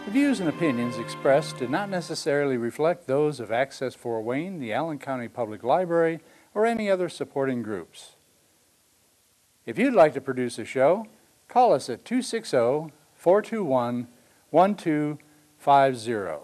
The views and opinions expressed do not necessarily reflect those of Access Fort Wayne, the Allen County Public Library, or any other supporting groups. If you'd like to produce a show, call us at 260-421-1250.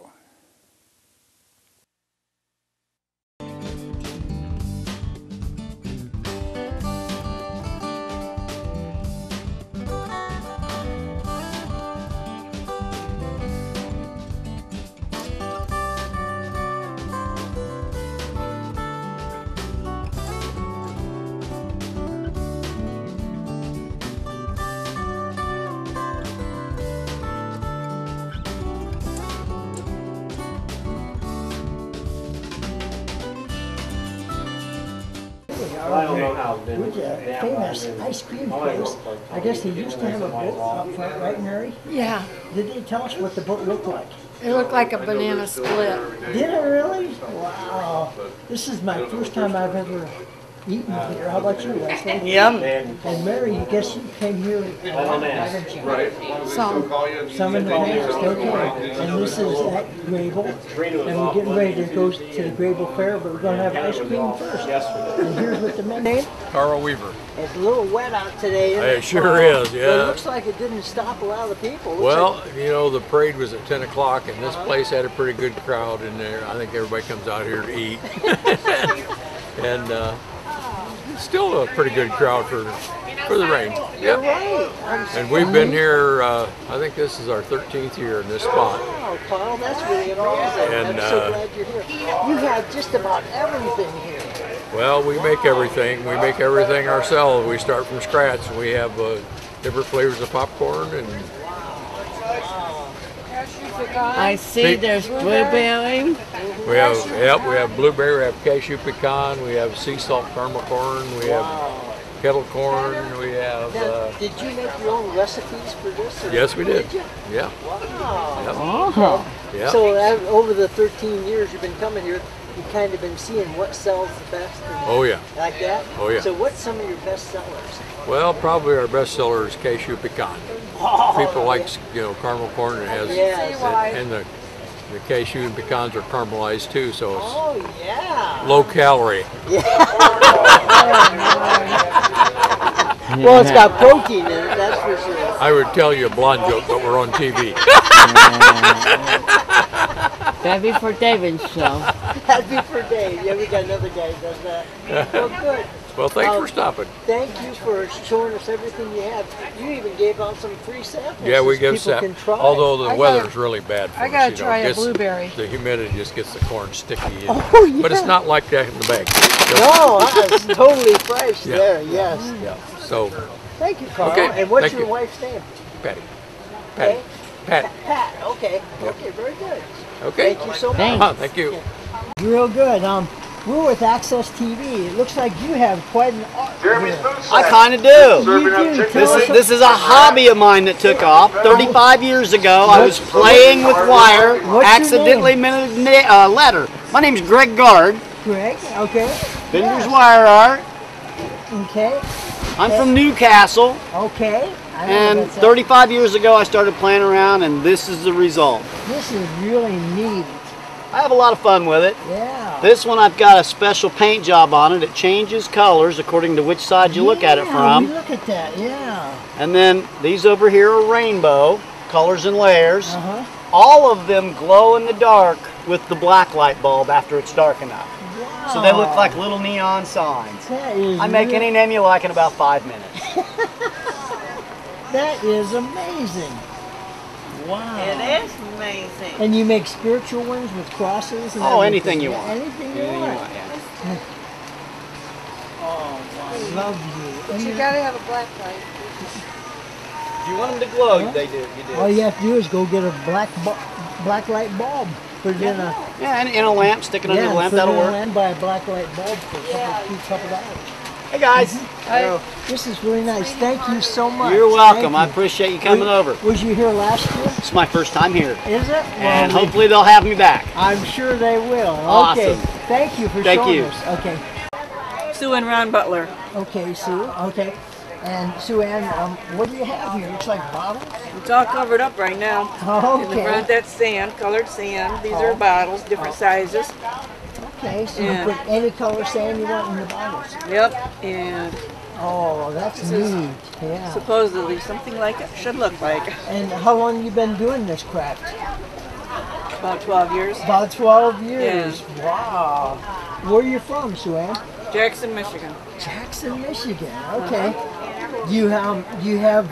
With a famous ice cream place. I guess they used to have a boat up front, right, Mary? Yeah, Did they tell us what the boat looked like? it looked like a banana split. Did it really? Wow. This is my first time I've ever eaten here. How about you, Wesley? Yum. And Mary, I guess you came here a lot, haven't you? Some. Some in the past, okay. And this is at Grabill, and we're getting ready to go to the Grabill Fair, but we're going to have ice cream first. And here's what the menu is. Carl Weaver. It's a little wet out today, isn't It sure is, But it yeah. looks like it didn't stop a lot of the people. Well, you know, the parade was at 10 o'clock, and this place had a pretty good crowd in there. I think everybody comes out here to eat. And still a pretty good crowd for the rain. You're Yeah. right. And we've been here, I think this is our 13th year in this spot. Oh, Carl, that's really amazing. And, I'm so glad you're here. You have just about everything here. Well, we make everything. We make everything ourselves. We start from scratch. We have different flavors of popcorn and I see there's blueberry. we have blueberry, we have cashew pecan, we have sea salt caramel corn, we have kettle corn, we have. Now, did you make your own recipes for this? Or Yes, we did. you? Yeah. Wow. Yeah. So over the 13 years you've been coming here, you've kind of been seeing what sells the best. And Oh yeah. like that? Oh, yeah. So what's some of your best sellers? Well, probably our best seller is cashew pecan. People like, you know, caramel corn and has Yes. and the cashew and pecans are caramelized too, so it's Oh, yeah. low calorie. Well, it's got protein in it, that's for sure. I would tell you a blonde joke, but we're on TV. That'd be for David's show. That'd be for Dave. Yeah, we got another guy that does that. Well, good. Well, thanks for stopping. Thank you for showing us everything you have. You even gave out some free samples. Yeah, we so give people samples. can try. Although the I weather's really bad for us. I gotta you know, try a it's- blueberry. The humidity just gets the corn sticky. And, Oh, yeah. But it's not like that in the bag. No, it's totally fresh Yeah. there, yes. Yeah. So, Thank you, Carl. Okay, And what's thank your you. wife's name? Patty. Okay. Patty. Pat, okay. Okay, very good. Okay. Thank you so much. Thank you. Real good. We're with Access TV. It looks like you have quite an art here. I kind of do. You do. Tell us This is a hobby of mine that took off 35 years ago. I was playing with wire, What's your accidentally made a letter. My name's Greg Gard, Greg, okay. Bender's Wire Art. Okay, I'm from Newcastle, okay. I know and that's 35 years ago I started playing around, and this is the result. This is really neat. I have a lot of fun with it. Yeah. This one I've got a special paint job on it. It changes colors according to which side you look at it Yeah, from. Look at that, yeah. And then these over here are rainbow, colors and layers. Uh-huh. All of them glow in the dark with the black light bulb after it's dark enough. Wow. So they look like little neon signs. That is I make real- any name you like in about 5 minutes. That is amazing. Wow. It is amazing. And you make spiritual ones with crosses? And Oh, everything. anything you Yeah, want. Anything you Anything you want. want, yeah. Oh, I love you. But And you you- gotta have a black light. If you want them to glow, they do. You do. All you have to do is go get a black light bulb. Put it in a Yeah, and in a lamp, stick it under the lamp, put it that'll in a work. lamp, buy a black light bulb for a couple dollars. Hey guys, This is really nice. Thank you so much. you're welcome. Thank I you. appreciate you coming over. Was you here last year? It's my first time here, Is it? and Well, hopefully they'll have me back. I'm sure they will. Okay. Awesome. Thank you for Thank showing you. us. Okay. Sue and Ron Butler. Okay, Sue. Okay. And Sue Ann, what do you have here? Looks like bottles. It's all covered up right now. In the Okay. front, that's sand, colored sand. These are bottles, different sizes. Okay, so you Yeah. put any color sand you want in the bottles. Yep, and Oh, that's This is- neat. Yeah. supposedly something like it should look like. And how long you been doing this craft? About 12 years. About 12 years. Wow. Where are you from, Sue Ann? Jackson, Michigan. Jackson, Michigan. Okay. Do you have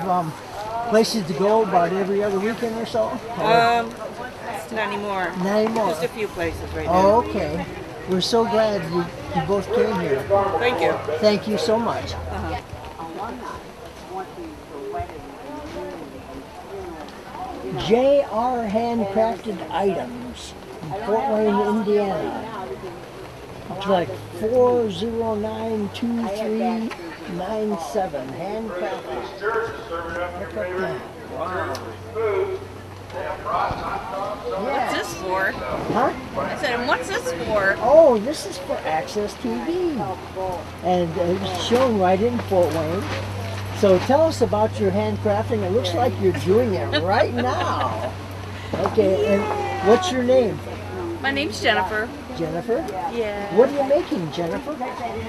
places to go about every other weekend or so? Or Not anymore. not anymore. Just a few places right now. Oh, okay. We're so glad you both came here. Thank you. Thank you so much. JR Handcrafted Items in Fort Wayne, Indiana. It's like 4092397. Handcrafted. Look at that. Wow. What's this for? Huh? I said, and what's this for? Oh, this is for Access TV. And it's shown right in Fort Wayne. So tell us about your handcrafting. It looks like you're doing it right now. Okay, and what's your name? My name's Jennifer. Jennifer? Yeah. What are you making, Jennifer?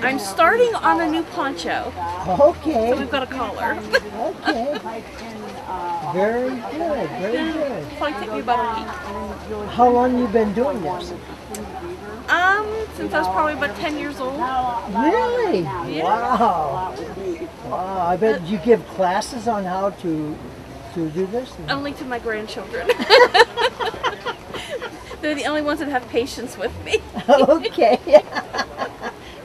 I'm starting on a new poncho. Okay. So we've got a collar. Okay. Very good, very good. Probably take me about a How long you been doing this? week. Since I was probably about 10 years old. Really? Yeah. Wow. Wow, I bet you give classes on how to do this? Only to my grandchildren. They're the only ones that have patience with me. Okay.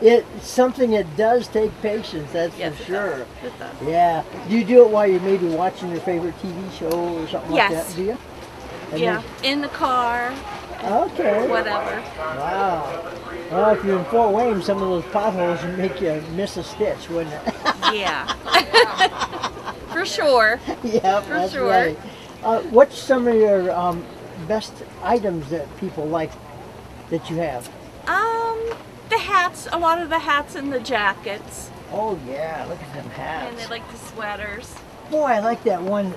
It's something that does take patience, that's Yes, for it sure. does. It does. Yeah. Do you do it while you're maybe watching your favorite TV show or something like Yes. that? Do you? And Yeah. In the car, then- okay. whatever. Wow. Well, if you're in Fort Wayne, some of those potholes would make you miss a stitch, wouldn't it? Yeah. For sure. Yeah, For that's sure. right. What's some of your best items that people like that you have? The hats, a lot of the hats and the jackets. Oh yeah, look at them hats. And they like the sweaters. Boy, I like that one.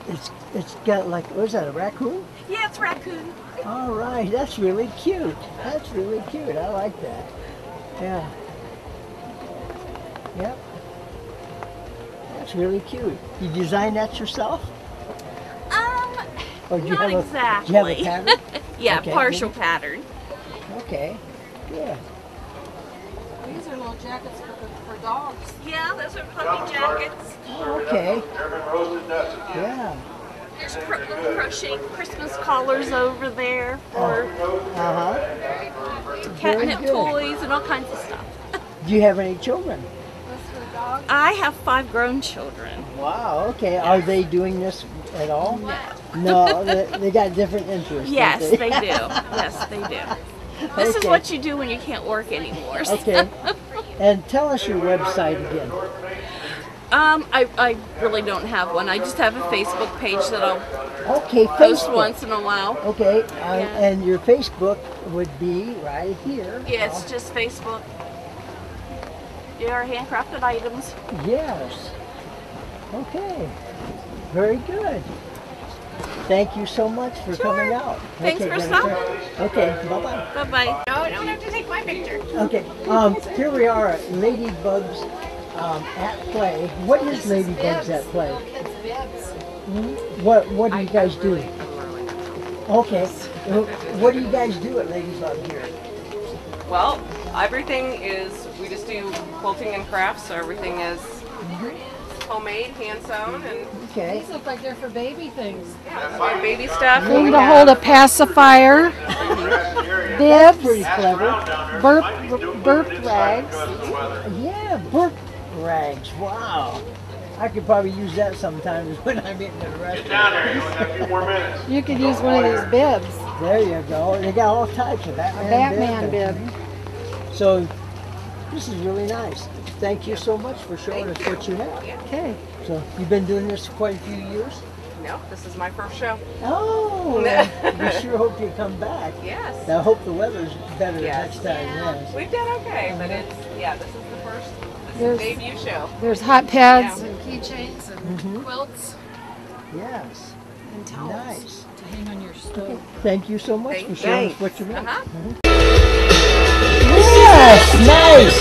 It's got like, what is that, a raccoon? Yeah, it's raccoon. All right, that's really cute. That's really cute. I like that. Yeah. Yep. That's really cute. You design that yourself? Or do you Not have exactly. Do you have a pattern? Yeah, Okay. partial pattern. Okay. Yeah. These are little jackets for dogs. Yeah, those are puppy jackets. Okay. Yeah. There's little crochet Christmas collars over there for Uh-huh. catnip good. toys and all kinds of stuff. Do you have any children? I have 5 grown children. Wow, okay. Are they doing this at all? No, they got different interests. don't Yes, they? they do. Yes, they do. This is Okay. what you do when you can't work anymore. Okay. And tell us your website again. I really don't have one. I just have a Facebook page that I'll Okay, post Facebook. once in a while. Okay, and your Facebook would be right here. Yeah, it's just Facebook. Your handcrafted items. Yes. Okay. Very good. Thank you so much for coming out. Thanks for Jennifer. stopping. Okay, bye-bye. Bye-bye. No, I don't have to take my picture. Okay, here we are at Ladybugs at Play. What is Ladybugs at Play? It's bibs. What do you guys do? Okay, what do you guys do at Ladybug here? Well, everything is, we just do quilting and crafts, so everything is homemade, hand sewn, and Okay, These look like they're for baby things. yeah, so we have baby stuff. Thing We to have- hold a pacifier, bibs, pretty clever. burp rags. Yeah, burp rags. Wow. I could probably use that sometimes when I'm eating at a restaurant. You could use one of these bibs, There you go. They got all types of Batman Batman and- bib. So this is really nice. Thank you so much for showing us what you have. Okay. So you've been doing this quite a few years? No, this is my first show. Oh, we sure hope you come back. Yes. I hope the weather's better Yes. next time. Yes. We've done okay, but it's, yeah, this is the There's debut show. There's hot pads and keychains and quilts Yes. and towels Nice. to hang on your stove. Thank you so much for showing us what you make. Yes, nice.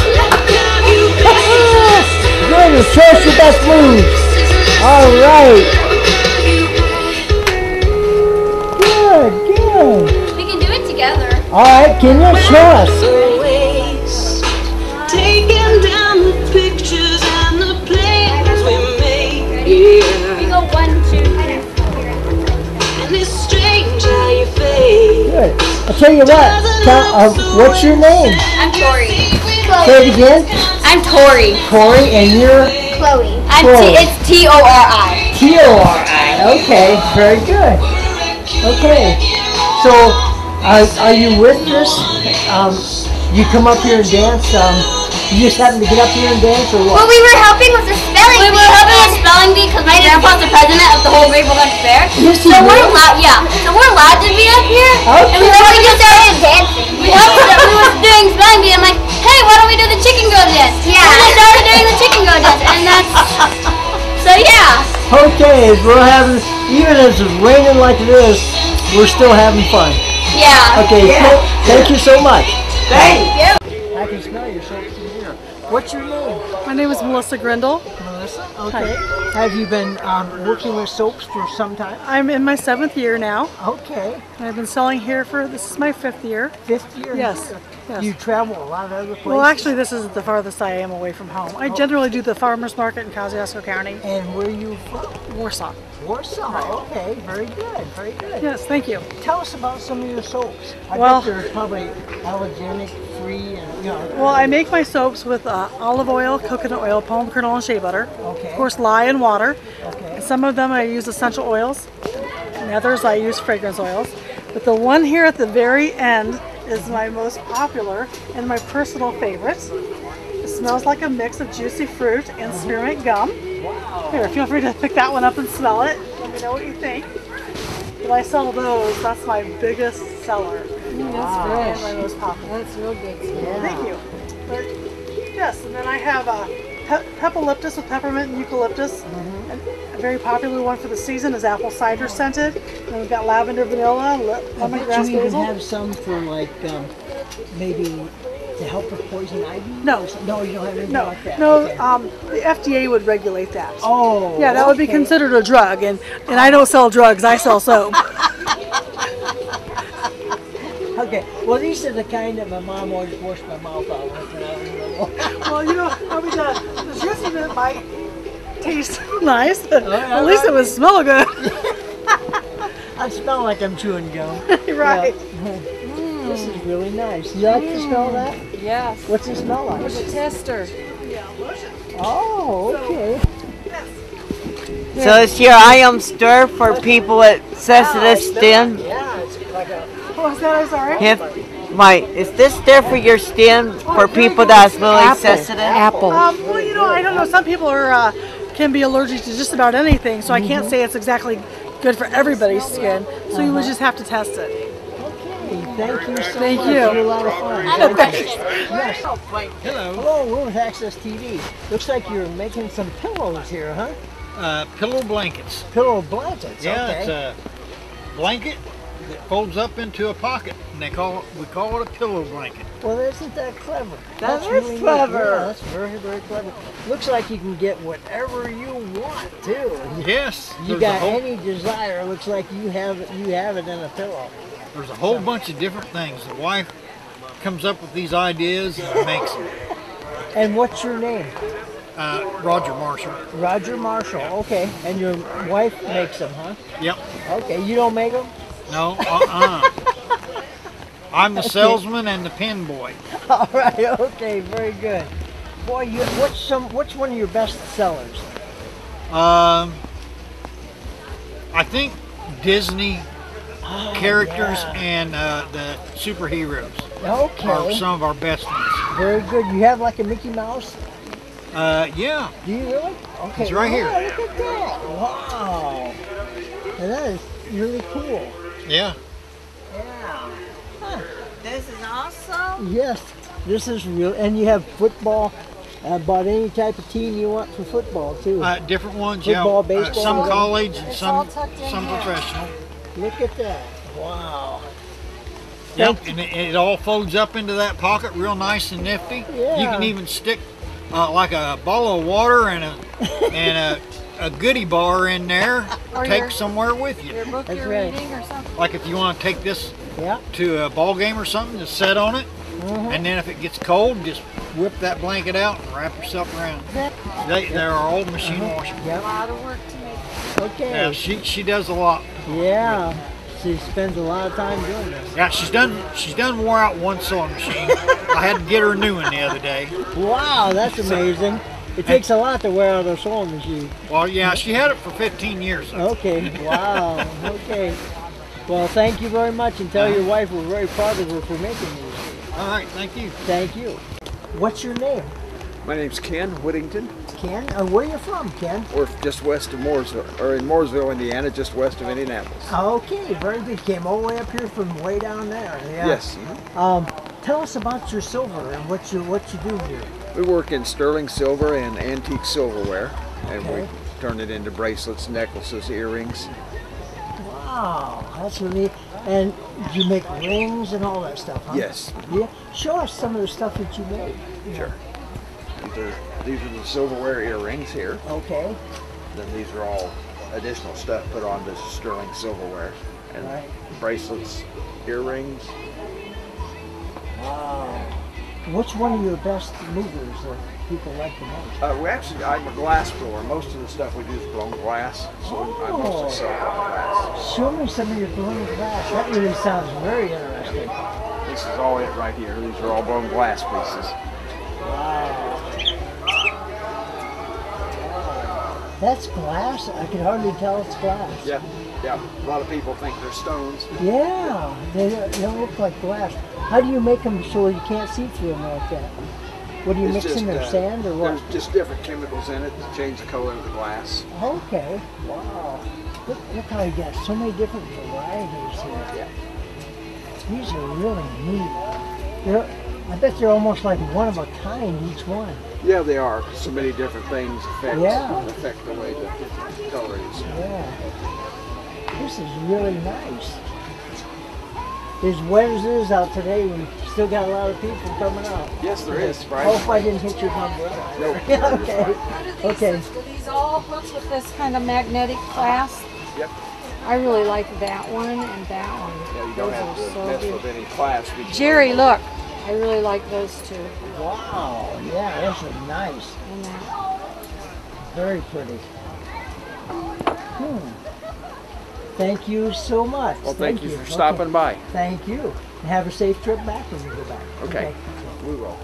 Good, show us your best moves. All right. Good. We can do it together. All right, can you show us? Taking down the pictures and the plans we made. Yeah. We go 1, 2, 3, 4. And it's strange how you fade. Good. I'll tell you what. What's your name? I'm Tori. Say it again. I'm Tori. Corey, and you're Chloe. Chloe. It's T-O-R-I. T-O-R-I. Okay, very good. Okay, so are you with this? You come up here and dance. You just happen to get up here and dance, or what? Well, we were helping with the spelling bee. We were helping with spelling bee because my grandpa's the president of the whole Grabill County Fair. So we're allowed, so we're allowed to be up here. Okay. And we just started dancing. We were doing spelling bee. I'm like, hey, why don't we do the chicken go dance? Yeah. And we started doing the chicken go dance, and that's so yeah. Okay, we're having, even as it's raining like it is, we're still having fun. Yeah. Okay, thank you so much. Thank you. I can smell your soap from here. What's your name? My name is Melissa Grindle. Melissa? Okay. Have you been working with soaps for some time? I'm in my 7th year now. Okay. And I've been selling here this is my 5th year. 5th year? Yes. Yes. You travel a lot of other places? Well, actually, this is the farthest I am away from home. I generally do the farmer's market in Kosciuszko County. And where are you from? Warsaw. Warsaw, okay. Very good, very good. Yes, thank you. Tell us about some of your soaps. I Well, bet they're probably allergenic free and, you know. Well, I make my soaps with olive oil, coconut oil, palm kernel, and shea butter. Okay. Of course, lye and water. Okay. And some of them I use essential oils, and others I use fragrance oils. But the one here at the very end is my most popular and my personal favorite. It smells like a mix of juicy fruit and spearmint gum. Here, feel free to pick that one up and smell it. Let me know what you think. But I sell those. That's my biggest seller. That's fresh. And my most popular. That's real good. Yeah. Thank you. But, yes, and then I have Peppalyptus with peppermint and eucalyptus. And a very popular one for the season is apple cider scented. And we've got lavender, vanilla, lemongrass, you even basil. have some for like maybe to help with poison ivy? No. No, you don't have anything like that? No, Okay. the FDA would regulate that. Oh, yeah, that would be okay. considered a drug, and I don't sell drugs, I sell soap. Okay, well these are the kind that my mom always washed my mouth out with when I was little. Well, you know, the juicy bit might taste nice, but at least it would smell good. I smell like I'm chewing gum. Right. Yeah. This is really nice. You like to smell that? Yes. What's it smell like? It's a tester. Oh, okay. So it's your item store for people with sensitive skin. Yeah, it's like a... What was that? I'm sorry? Is this there for your skin for people that's really sensitive? Apple. Well, you know, I don't know. Some people are can be allergic to just about anything, so I can't say it's exactly good for everybody's skin. So you would just have to test it. Thank you so Thank much. you. You're a lot of fun. Thanks. Yes. Hello, we're with Access TV. Looks like you're making some pillows here, huh? Pillow blankets. Pillow blankets, Yeah, okay. it's a blanket that folds up into a pocket, and we call it a pillow blanket. Well, isn't that clever? That is really neat. clever. Yeah, that's very, very clever. Looks like you can get whatever you want, too. Yes. You got any desire, looks like you have it in a pillow. There's a whole bunch of different things. The wife comes up with these ideas and makes them. And what's your name? Roger Marshall. Roger Marshall, okay. And your wife makes them, huh? Yep. Okay, you don't make them? No, I'm the salesman and the pin boy. All right, okay, very good. Boy, what's one of your best sellers? I think Disney characters and the superheroes are some of our best ones. Very good. You have like a Mickey Mouse? Yeah. Do you really? Okay. It's right here. Look at that. Wow. And that is really cool. Yeah. Yeah. Huh. This is awesome. Yes, this is real. And you have football About any type of team you want for football too. Different ones, Football, yeah. baseball, Some whatever. college and some professional. Look at that! Wow. Yep, and it all folds up into that pocket real nice and nifty. Yeah. You can even stick like a bottle of water and a goodie bar in there. Or Take your- somewhere with you. Your book That's you're right. reading or something? Like if you want to take this Yeah. to a ball game or something, just set on it. And then if it gets cold, just whip that blanket out and wrap yourself around. They're all machine washable. Yep. A lot of work to make. Okay. Yeah, she does a lot. Yeah. She spends a lot of time doing this. Yeah, she's done wore out one sewing machine. I had to get her a new one the other day. Wow, that's amazing. It takes a lot to wear out a sewing machine. Well, yeah, she had it for 15 years. Okay. Wow. Okay. Well, thank you very much, and tell your wife we're very proud of her for making these. All right, thank you. Thank you. What's your name? My name's Ken Whittington. Ken? Where are you from, Ken? We're just west of Mooresville, or in Mooresville, Indiana, just west of Indianapolis. Okay, very good. Came all the way up here from way down there. Yeah. Yes. Tell us about your silver and what you do here. We work in sterling silver and antique silverware, and Okay. we turn it into bracelets, necklaces, earrings. Wow, that's really neat. And you make rings and all that stuff, huh? Yes. Yeah. Show us some of the stuff that you made. Sure. These are the silverware earrings here. Okay. Then these are all additional stuff put on this sterling silverware. And Right. bracelets, earrings. Wow. Which one of your best movers that people like the most? I'm a glass blower. Most of the stuff we do is blown glass, so I mostly sell blown glass. Show me some of your blown glass. That really sounds very interesting. This is all it right here. These are all blown glass pieces. Wow. That's glass? I can hardly tell it's glass. Yeah, yeah. A lot of people think they're stones. Yeah, they don't look like glass. How do you make them so you can't see through them like that? What do you It's mix in just, there, sand or what? There's just different chemicals in it to change the color of the glass. Okay, wow. Look how you got so many different varieties here. Yeah. These are really neat. I bet they're almost like one of a kind, each one. Yeah, they are. So many different things affect the way the color is. Yeah. This is really nice. As wet as it is out today, we still got a lot of people coming out. Yes, there is. I hope I didn't hit your umbrella. No. Okay. Okay. Are these all hooks with this kind of magnetic clasp? Yep. I really like that one and that one. Yeah, you don't Those have are to so mess good. with any clasp. You can- Jerry, look. I really like those two. Wow. Yeah, those are nice. And that. Very pretty. Thank you so much. Well, thank you for stopping by. Thank you. And have a safe trip back when you go back. Okay. We will.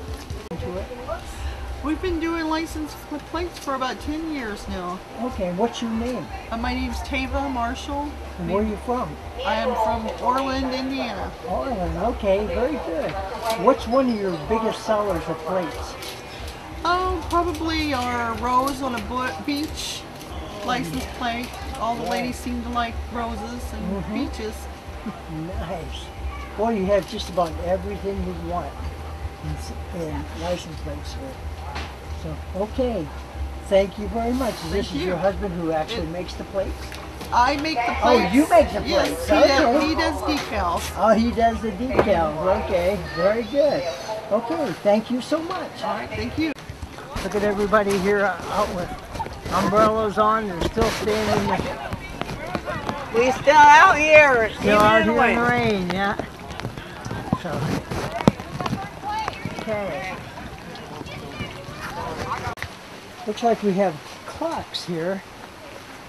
We've been doing license plates for about 10 years now. Okay, what's your name? My name's Tava Marshall. And where are you from? I am from Orland, Indiana. Orland, okay, very good. What's one of your biggest sellers of plates? Oh, probably our rose on a beach license plate. All the ladies seem to like roses and beaches. Nice. Well, you have just about everything you want in license plates here. So, okay. Thank you very much. This is your husband who actually makes the plates? I make the plates. Oh, you make the plates? Yes, Okay. he does decals. Oh, he does the decals. Okay, very good. Okay, thank you so much. All right, thank you. Look at everybody here out with umbrellas on. They're still standing there. We still out here. Still out here in the rain, yeah. So, okay. Looks like we have clocks here.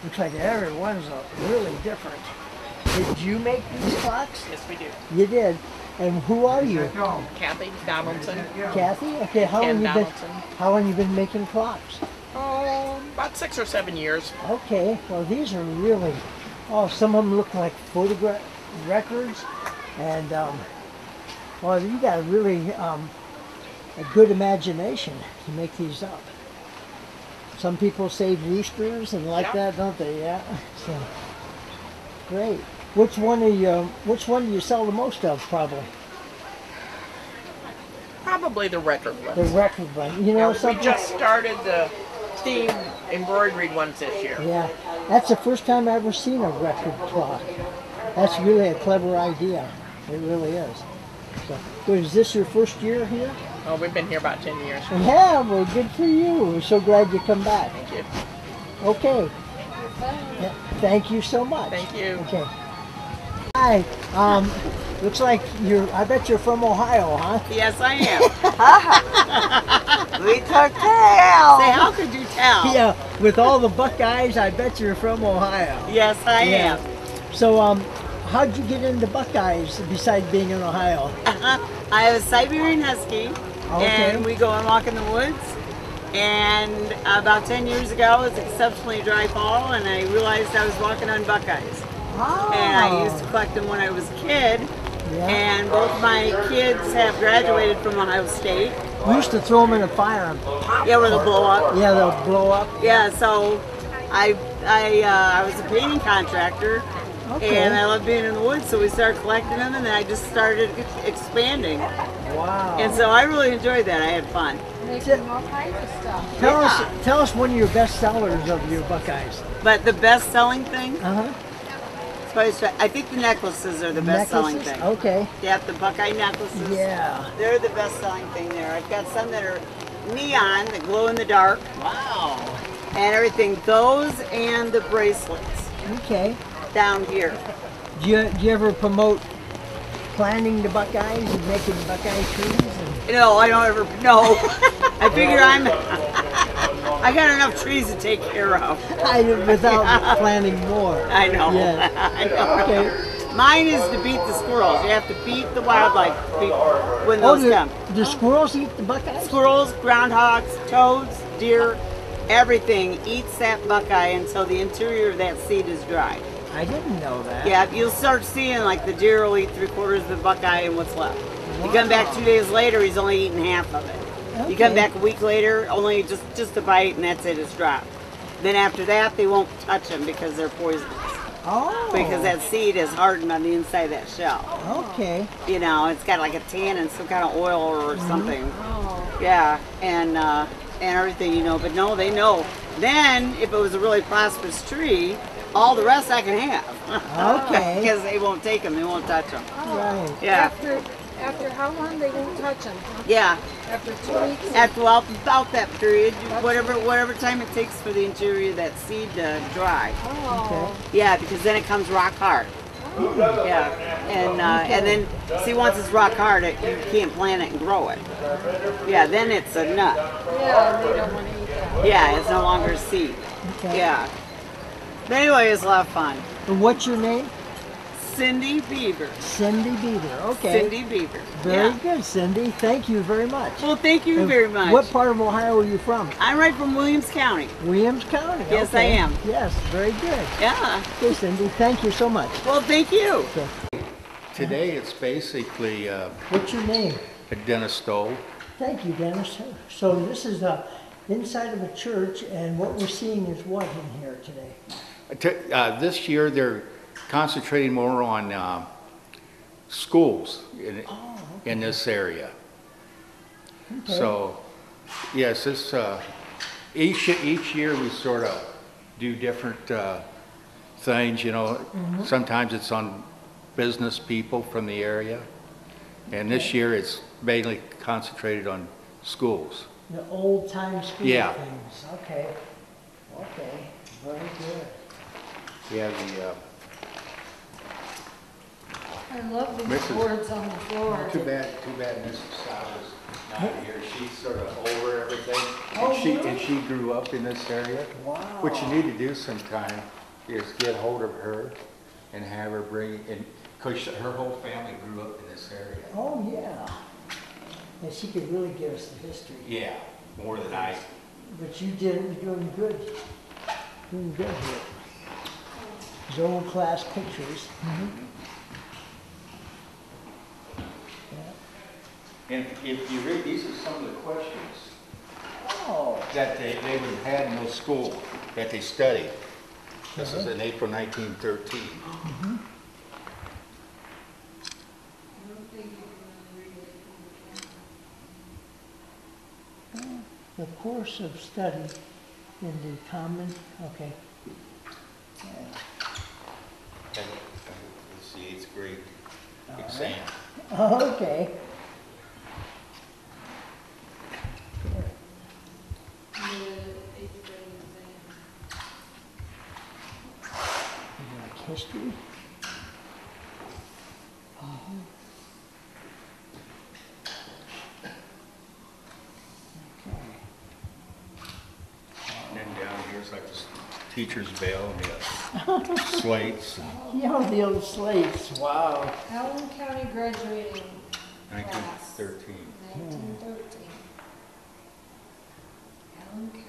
Looks like everyone's really different. Did you make these clocks? Yes, we do. You did. And who are you? Kathy Donaldson. Kathy? Okay, how long you been making clocks? Oh, about 6 or 7 years. Okay, well these are really, some of them look like photograph records, and well, you got really a good imagination to make these up. Some people say roosters and like that, don't they? Yeah. So great. Which one do you sell the most of, probably? Probably the record The ones. record one. You know We something? just started the steam embroidered ones this year. Yeah, that's the first time I've ever seen a record clock. That's really a clever idea. It really is. So is this your first year here? Oh, we've been here about 10 years. Yeah, well, good for you. We're so glad you come back. Thank you. Okay. Yeah, thank you so much. Thank you. Okay. Hi. Looks like I bet you're from Ohio, huh? Yes, I am. We took tail. Say, how could you tell? Yeah, with all the Buckeyes, I bet you're from Ohio. Yes, I am. So, how'd you get into Buckeyes besides being in Ohio? I have a Siberian Husky, Okay. and we go and walk in the woods. And about 10 years ago, it was exceptionally dry fall, and I realized I was walking on Buckeyes. Oh. And I used to collect them when I was a kid. Yeah. And both my kids have graduated from Ohio State. We used to throw them in a fire and Yeah, where they'll blow up. yeah, they'll blow up. Yeah, so I was a painting contractor, Okay. and I love being in the woods, so we started collecting them, and then I just started expanding. Wow. And so I really enjoyed that. I had fun. Making all kinds of stuff. Tell us one of your best sellers of your Buckeyes. But the best-selling thing, Uh-huh. I think the necklaces are the best-selling Necklaces? thing. Okay. Yep, the Buckeye necklaces. Yeah. They're the best-selling thing there. I've got some that are neon, that glow in the dark. Wow. And everything. Those and the bracelets Okay. down here. Do you ever promote planting the Buckeyes and making Buckeye trees? No, I don't ever, no. I figure I got enough trees to take care of. Without planting more. I know. Yeah. I know. Okay. Mine is to beat the squirrels. You have to beat the wildlife when those come. Do squirrels eat the Buckeyes? Squirrels, groundhogs, toads, deer, everything eats that Buckeye until the interior of that seed is dry. I didn't know that. Yeah, you'll start seeing like the deer will eat 3/4 of the Buckeye and what's left. You come back 2 days later, he's only eaten half of it. You come back a week later, only just a bite, and that's it, it's dropped. Then after that, they won't touch them because they're poisonous. Oh. Because that seed is hardened on the inside of that shell. Okay. You know, it's got like a tan and some kind of oil or something. Yeah, and everything, you know. But no, they know. Then, if it was a really prosperous tree, all the rest I can have. Okay. Because they won't take them, they won't touch them. Right. Yeah. After how long they won't touch them? Yeah. After 2 weeks? After about that period, whatever time it takes for the interior of that seed to dry. Oh. Yeah, because then it comes rock hard. Yeah, and then see once it's rock hard, you can't plant it and grow it. Yeah, then it's a nut. Yeah, and they don't want to eat that. Yeah, it's no longer a seed. Okay. Yeah. But anyway, it's a lot of fun. And what's your name? Cindy Beaver. Cindy Beaver. Okay. Cindy Beaver. Very Yeah. good, Cindy. Thank you very much. Well, thank you And very much. What part of Ohio are you from? I'm right from Williams County. Williams County. Yes, okay. I am. Yes, very good. Yeah. Okay, Cindy. Thank you so much. Well, thank you. Okay. Today it's basically What's your name? a dentist stove. Thank you, Dennis. So this is the inside of a church, and what we're seeing is what in here today? This year they're concentrating more on schools in this area. Okay. So, yes, this each year we sort of do different things. You know, sometimes it's on business people from the area, and this year it's mainly concentrated on schools. The old time school Yeah. things. Okay. Okay. Very good. Yeah, the I love these Mrs. boards on the floor. Too bad Mrs. South is not here. She's sort of over everything. Oh, And she grew up in this area. Wow. What you need to do sometime is get hold of her and have her bring in, because her whole family grew up in this area. Oh, yeah. And she could really give us the history. Yeah, more than I. But you did, you're doing good. Doing good here. These old class pictures. And if you read, these are some of the questions Oh. that they would have had in those schools that they studied. This is in April 1913. The course of study in the common, okay. It's the 8th grade All exam. right. Okay. Like history. And then down here's like the teacher's bell and the slates. Yeah, the old slates, wow. Allen County graduating 1913. 1913. Allen County.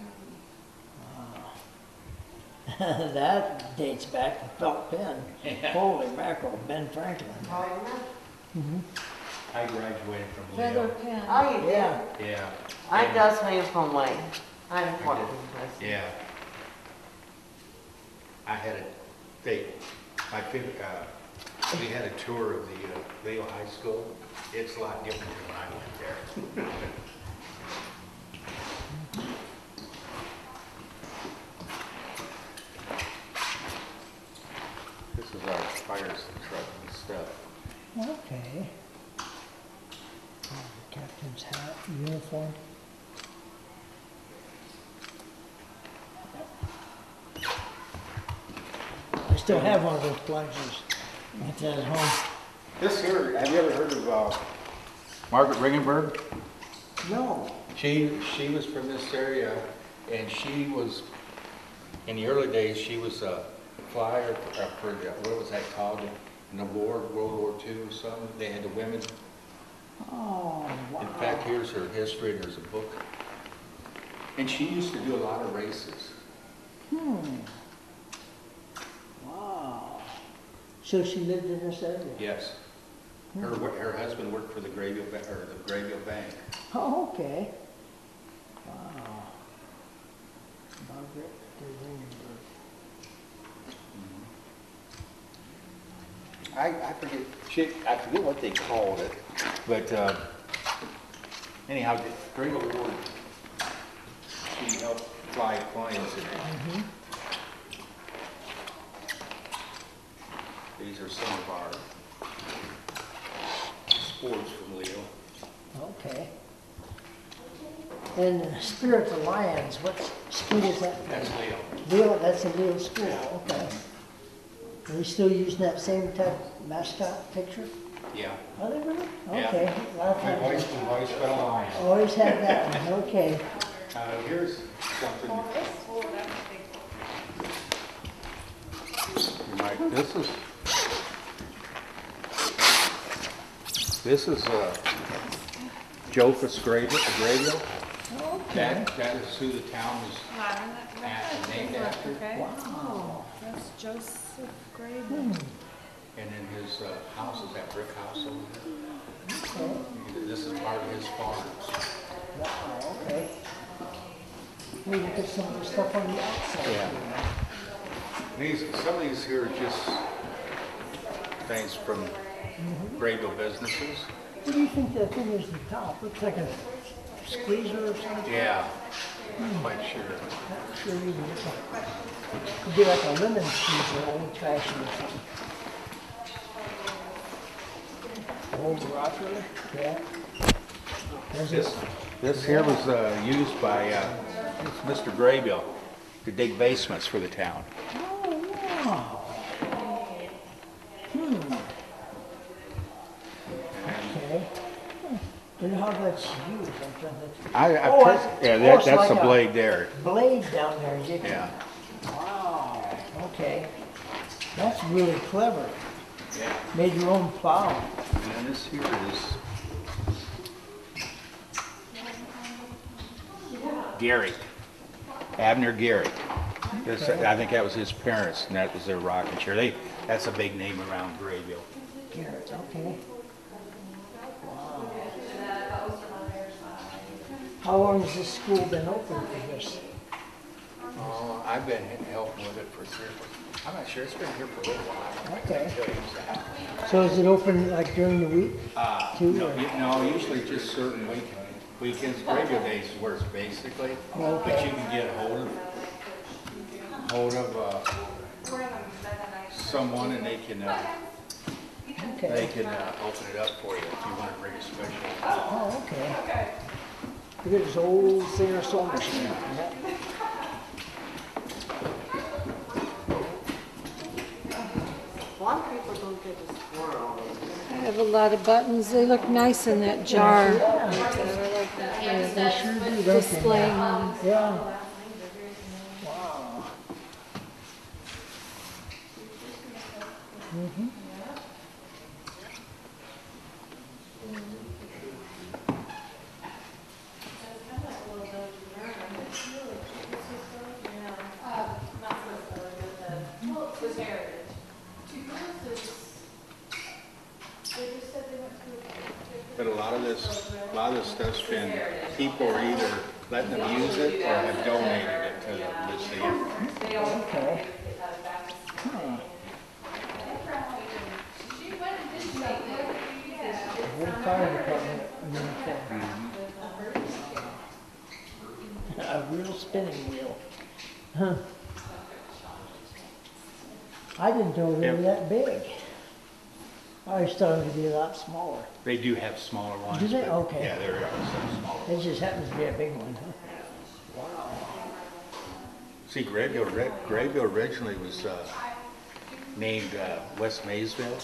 That dates back to felt pen. Yeah. Holy mackerel, Ben Franklin. I graduated from Feather Leo. pen. Oh, you did? Yeah. Yeah. I just made from Wayne. I'm from Yeah. I had a, my favorite, we had a tour of the Leo High School. It's a lot different than when I went there. This is our fire truck and stuff. Okay. Oh, the captain's hat, uniform. I still have one of those plungers. It's at home. This here, have you ever heard of Margaret Ringenberg? No. She was from this area, and she was, in the early days, she was a flyer for the, what was that called? In the war, World War II or something. They had the women. Oh, wow. In fact, here's her history, and there's a book. And she used to do a lot of races. Wow. So she lived in this area? Yes. Her husband worked for the Grabill Bank. Oh, okay. Wow. Margaret Ringenberg. I forget what they called it, but anyhow, during the war, she helped fly planes in it. These are some of our sports from Leo. Okay. And Spirit Alliance, what school is that? That's Leo. Leo, that's a Leo school, okay. Are they still using that same type mascot picture? Yeah. Are they really? Yeah. Okay. A lot of We've times- always been a lion. Always had that one, okay. Here's something. This is Jophus Grabill. Okay. That is who the town is named after. Okay. Wow. That's Joseph Grabill. And then his house is that brick house over there. Okay. This is part of his farm. Wow, okay. We look at some of the stuff on the outside. Yeah. Some of these here are just things from Grabill businesses. What do you think that thing is at the top? Looks like a squeezer or something? Yeah, quite sure. Not sure either. Could be like a lemon squeezer, old fashioned or something. Old rocker, yeah. This here was used by Mr. Grabill to dig basements for the town. Oh, wow. Okay. And how that's used? That's like a blade there. Blade down there. Yeah. Wow. Okay. That's really clever. Yeah. Made your own plow. And this here is Garrick, Abner Garrick. I think that was his parents, and that was their rocking chair. That's a big name around Grabill. Garrett, okay. Wow. How long has this school been open for this? Oh, I've been helping with it for 3 or 4. I'm not sure. It's been here for a little while. Okay. I can't tell you exactly. So is it open like during the week? Too, No, or- no, usually just certain weekends. Weekends, Grabill days is where it's basically, but you can get hold of someone and they can open it up for you if you want to bring a special. Oh, okay. Look at this old Singer sewing machine. Yep. A lot of people don't get the squirrel. I have a lot of buttons. They look nice in that jar. Yeah, they sure do, don't they? Displaying them. Yeah. Wow. Mm-hmm. But a lot of this stuff's been, people are either letting them use it or have donated it to the museum. Okay. Huh. Whole fire department uniform. A real spinning wheel. Huh. I didn't know they were that big. I always thought it would be a lot smaller. They do have smaller ones. Do they? but Okay. Yeah, there are some smaller. It just happens to be a big one, huh? Wow. See, Grabill originally was named West Maysville.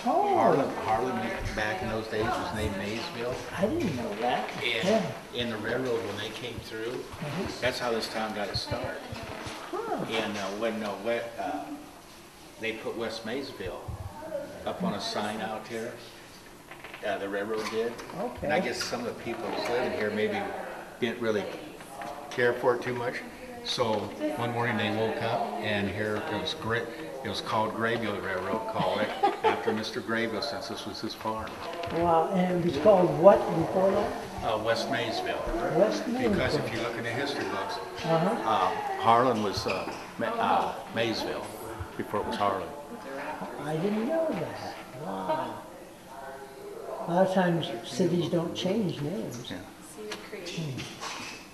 Oh. Harlan back in those days was named Maysville. I didn't know that. And in the railroad, when they came through, that's how this town got its start. Huh. And when they put West Maysville up on a sign out here, the railroad did. Okay. And I guess some of the people who was living here maybe didn't really care for it too much. So one morning they woke up and here it was called Grabill Railroad, called it after Mr. Grabill, since this was his farm. Wow, and it was called what before that? West Maysville. West Maysville. Because if you look in the history books, Uh-huh. Harlan was Maysville before it was Harlan. I didn't know that. Wow. A lot of times cities don't change names. Yeah.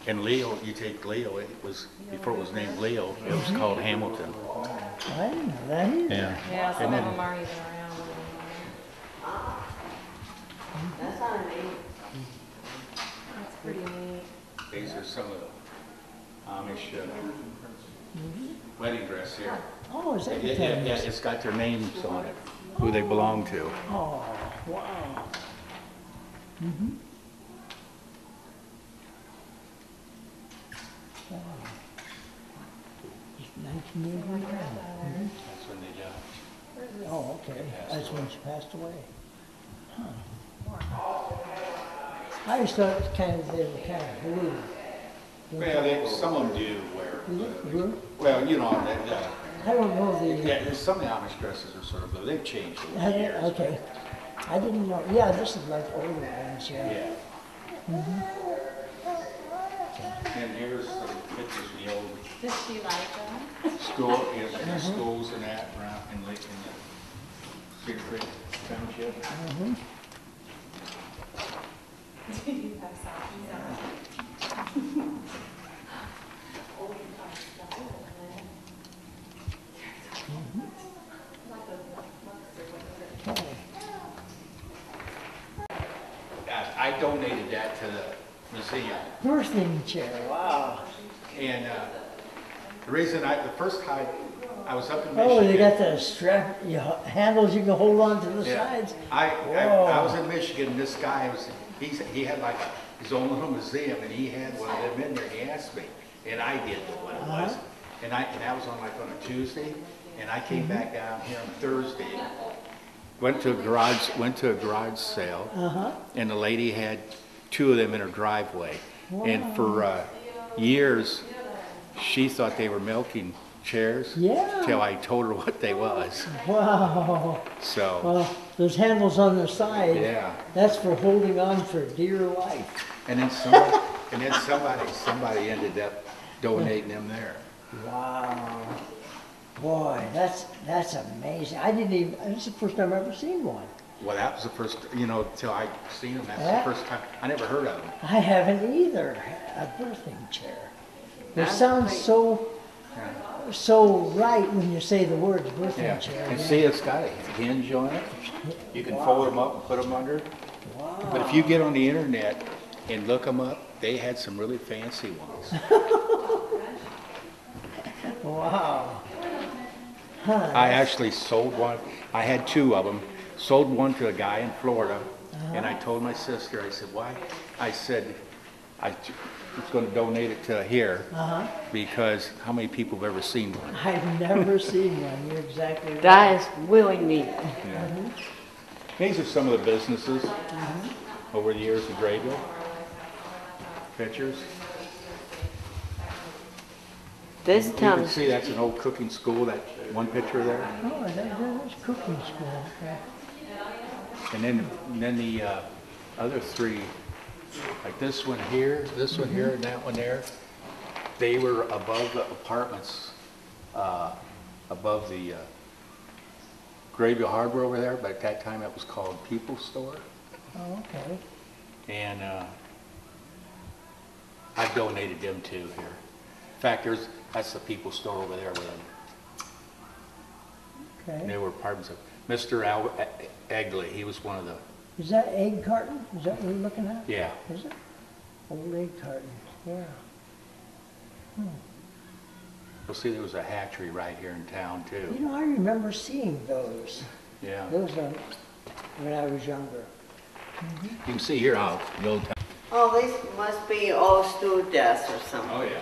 And Leo, you take Leo, it was, before it was named Leo, it was called Hamilton. I didn't know that either. Yeah. Yeah, some And of then- them are even around. That's not neat. That's pretty neat. These are some of the Amish wedding dress here. Oh, is that Yeah, it's got their names on it, who they belong to. Oh, wow. Mm-hmm. Wow. Just 1989. Mm-hmm. That's when they died. Oh, okay. That's when she passed away. Huh. I always thought it was kind of, they were kind of blue. Well, some of them do wear. Blue? Well, you know, I don't know the... some of the Amish dresses are sort of blue. They've changed over the years. Okay. I didn't know. Yeah, this is like older ones, yeah. Yeah. Mm-hmm. And here's some pictures of the old Does she like them? school, schools and that around in the Big Creek Township. Mm-hmm. Do you have sockies on? I donated that to the museum. Birthing chair, wow. And the reason the first time I was up in Michigan. Oh, they got the strap, handles you can hold on to the sides. I was in Michigan, and this guy he had like his own little museum, and he had one of them in there. He asked me, and I did what it was, and that was on a Tuesday, and I came back down here on Thursday. Went to a garage sale, and the lady had two of them in her driveway, and for years she thought they were milking chairs. Yeah. Till I told her what they was. Wow. So. Well, those handles on the side. Yeah. That's for holding on for dear life. And then somebody ended up donating them there. Wow. Boy, that's amazing. I didn't even. This is the first time I've ever seen one. Well, that was the first, you know, till I seen them. That's the first time. I never heard of them. I haven't either. A birthing chair. It sounds so right when you say the words birthing chair. And see, it's got a hinge on it. You can fold them up and put them under. Wow. But if you get on the internet and look them up, they had some really fancy ones. Wow. Huh, I actually sold one. I had 2 of them. Sold one to a guy in Florida, and I told my sister, I said, why? I said, I was going to donate it to here, because how many people have ever seen one? I've never seen one. You're exactly right. That is really neat. Yeah. These are some of the businesses over the years of Grabill. Pictures. This You town. can see that's an old cooking school, that one picture there. Oh, there's cooking school. Okay. And then the other 3, like this one here, and that one there, they were above the apartments, above the Grabill Harbor over there, but at that time it was called People's Store. Oh, okay. And I've donated them too here. In fact, that's the People's Store over there with them. Okay. They were apartments of Mr. Egley. He was one of the. Is that egg carton? Is that what we're looking at? Yeah. Is it? Old egg carton. Yeah. You'll see there was a hatchery right here in town too. You know, I remember seeing those. Yeah. Those when I was younger. You can see here how the old town. Oh, these must be old stewardess or something. Oh yeah.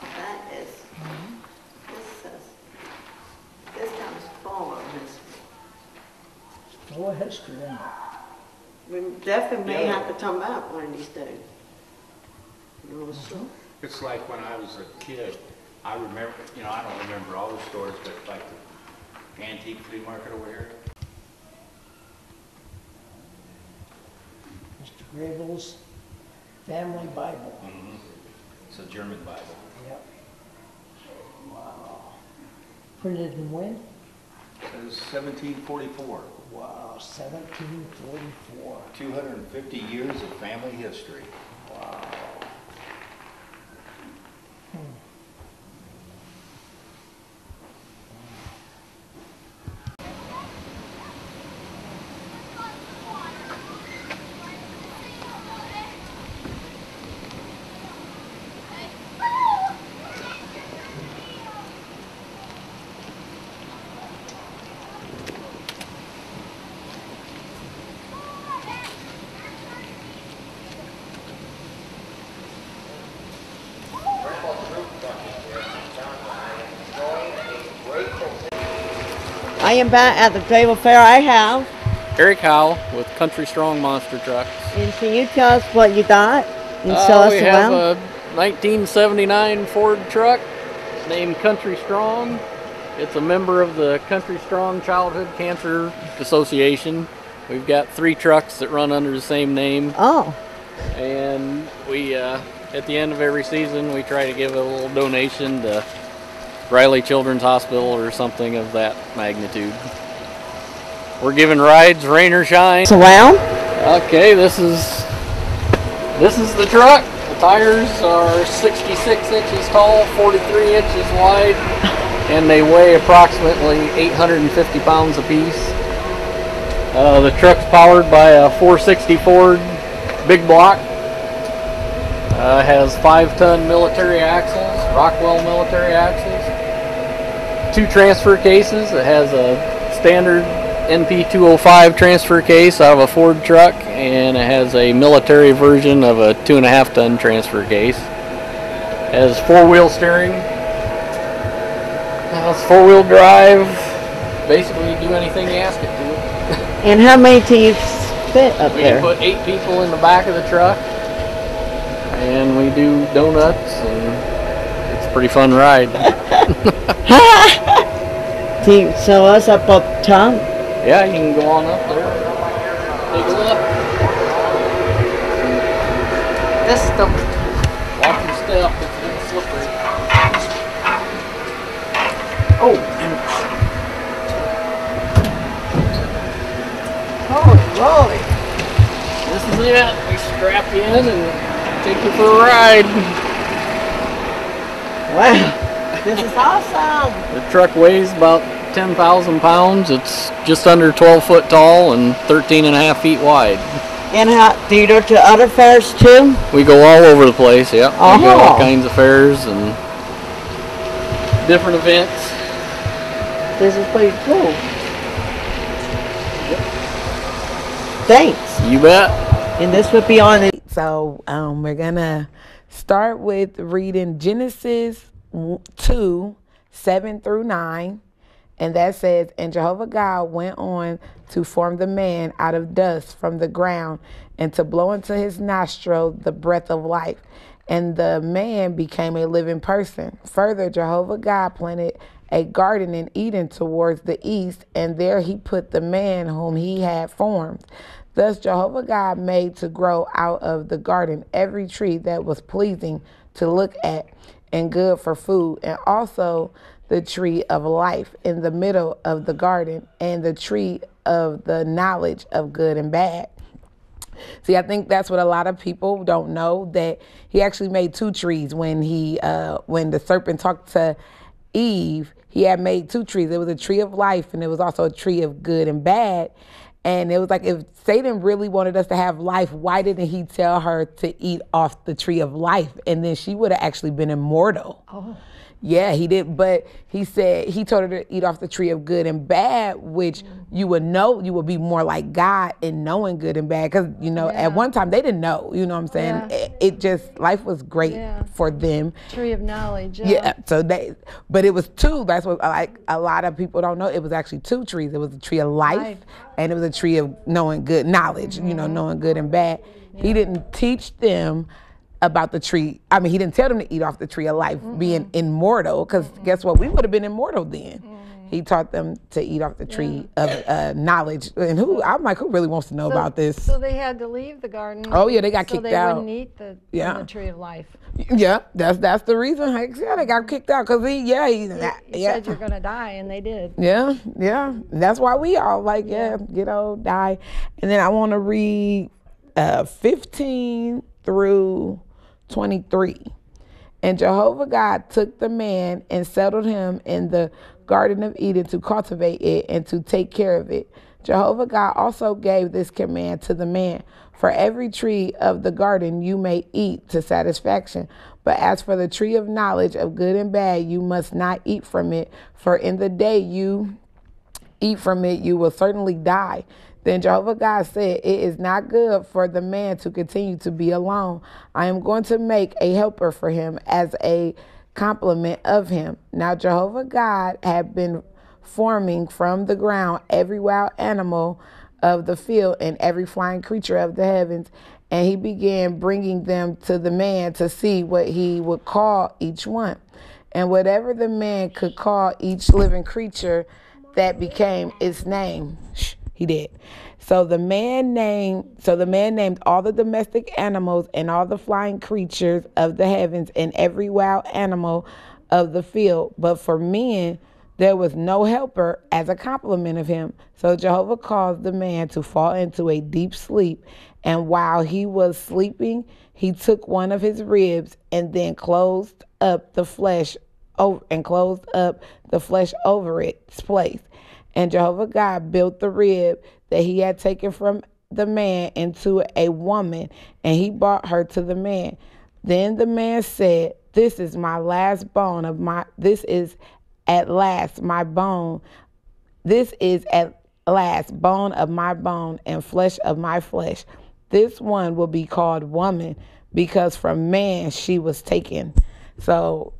That is. This town is full of history. Full of history, isn't it? We definitely may have to come back one of these days. No, sure. It's like when I was a kid, I remember, you know, I don't remember all the stores, but like the antique flea market over here. Mr. Grabill's Family Bible. It's a German Bible. Yep. Wow. Printed in when? It was 1744. Wow, 1744. 250 years of family history. Wow. I am back at the Grabill Fair. I have Eric Howell with Country Strong Monster Trucks. And can you tell us what you got and show us We around? have a 1979 Ford truck named Country Strong. It's a member of the Country Strong Childhood Cancer Association. We've got 3 trucks that run under the same name. Oh. And we, at the end of every season, we try to give a little donation to Riley Children's Hospital or something of that magnitude. We're giving rides, rain or shine. Around? Okay, this is the truck. The tires are 66 inches tall, 43 inches wide, and they weigh approximately 850 pounds apiece. The truck's powered by a 460 Ford big block. Has 5-ton military axles, Rockwell military axles. 2 transfer cases. It has a standard NP205 transfer case out of a Ford truck, and it has a military version of a 2.5-ton transfer case. It has 4-wheel steering. It's 4-wheel drive. Basically, do anything you ask it to. And how many do you fit up We there? put 8 people in the back of the truck, and we do donuts, and it's a pretty fun ride. Can you show us up top? Yeah, you can go on up there. Take a look. This stuff, watch your step, it's a little slippery. Oh, Holy moly. This is it. We strap you in and take you for a ride. Wow, this is awesome. The truck weighs about 10,000 pounds. It's just under 12 foot tall and 13 and a half feet wide. And how, do you go to other fairs too? We go all over the place, yep. We go Oh. all kinds of fairs and different events. This is pretty cool. Thanks. You bet. And this would be on it. So we're gonna start with reading Genesis 2, 7 through 9. And that says, and Jehovah God went on to form the man out of dust from the ground and to blow into his nostril the breath of life. And the man became a living person. Further, Jehovah God planted a garden in Eden towards the east, and there he put the man whom he had formed. Thus Jehovah God made to grow out of the garden every tree that was pleasing to look at and good for food, and also the tree of life in the middle of the garden, and the tree of the knowledge of good and bad. See, I think that's what a lot of people don't know, that he actually made two trees. When the serpent talked to Eve, he had made two trees. It was a tree of life, and it was also a tree of good and bad. And it was like, if Satan really wanted us to have life, why didn't he tell her to eat off the tree of life? And then she would have actually been immortal. Oh. Yeah, he did, but he said, he told her to eat off the tree of good and bad, which you would know, you would be more like God in knowing good and bad. Because, at one time they didn't know, you know what I'm saying? Yeah. It just, life was great for them. Tree of knowledge. Yeah, but it was two. That's what, like, a lot of people don't know. It was actually two trees. It was a tree of life. And it was a tree of knowing good knowledge, knowing good and bad. Yeah. He didn't teach them about the tree. I mean, he didn't tell them to eat off the tree of life, being immortal, because guess what? We would have been immortal then. He taught them to eat off the tree of knowledge. And I'm like, who really wants to know about this? So they had to leave the garden. Oh, yeah, they got kicked out. So they wouldn't eat the tree of life. Yeah, that's the reason. Yeah, they got kicked out, because he said you're going to die, and they did. Yeah. That's why we all like, die. And then I want to read 15 through 23. And Jehovah God took the man and settled him in the Garden of Eden to cultivate it and to take care of it. Jehovah God also gave this command to the man: for every tree of the garden you may eat to satisfaction, but as for the tree of knowledge of good and bad, you must not eat from it, for in the day you eat from it, you will certainly die. Then Jehovah God said, it is not good for the man to continue to be alone. I am going to make a helper for him as a complement of him. Now Jehovah God had been forming from the ground every wild animal of the field and every flying creature of the heavens, and he began bringing them to the man to see what he would call each one. And whatever the man could call each living creature, that became its name. He did. So the man named all the domestic animals and all the flying creatures of the heavens and every wild animal of the field. But for men, there was no helper as a complement of him. So Jehovah caused the man to fall into a deep sleep. And while he was sleeping, he took one of his ribs and then closed up the flesh over its place. And Jehovah God built the rib that he had taken from the man into a woman, and he brought her to the man. Then the man said, this is at last bone of my bone and flesh of my flesh. This one will be called woman, because from man she was taken. So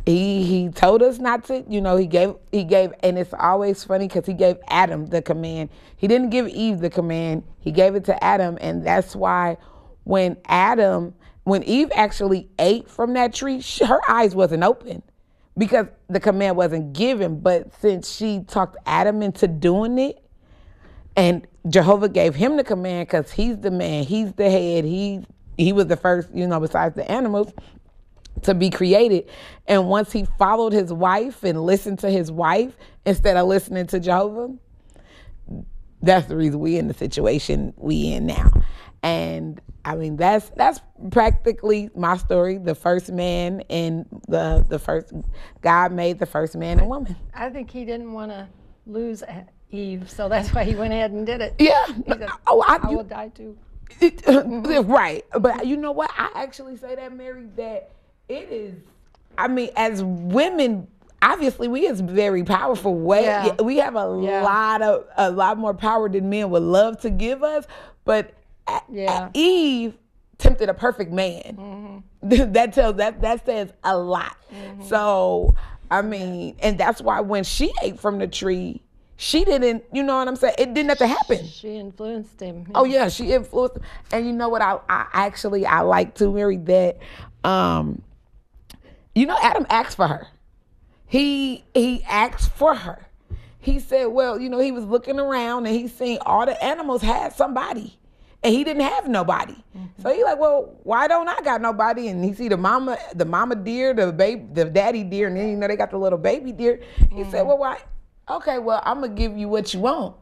he told us not to, he gave, and it's always funny because he gave Adam the command. He didn't give Eve the command. He gave it to Adam. And that's why when Eve actually ate from that tree, her eyes wasn't open because the command wasn't given. But since she talked Adam into doing it, and Jehovah gave him the command because he's the man, he's the head, he was the first, besides the animals, to be created. And once he followed his wife and listened to his wife instead of listening to Jehovah, That's the reason we in the situation we in now. And I mean, that's practically my story. The first man and the first, God made the first man and woman. I think he didn't want to lose Eve, so that's why he went ahead and did it. Yeah. He said, I will die too. Right. But you know what? I actually say that, Mary, that it is, I mean, as women, obviously we is very powerful. We have a lot more power than men would love to give us. But Eve tempted a perfect man. That says a lot. So I mean, and that's why when she ate from the tree, she didn't, you know what I'm saying? It didn't have to happen. She influenced him. Oh yeah, she influenced him. And you know what I like to, Mary, that you know, Adam asked for her. He asked for her. He said, well, you know, he was looking around and he seen all the animals had somebody. And he didn't have nobody. So he like, well, why don't I got nobody? And he see the mama deer, the daddy deer, and then you know they got the little baby deer. He said, well, why? Okay, well, I'm gonna give you what you want.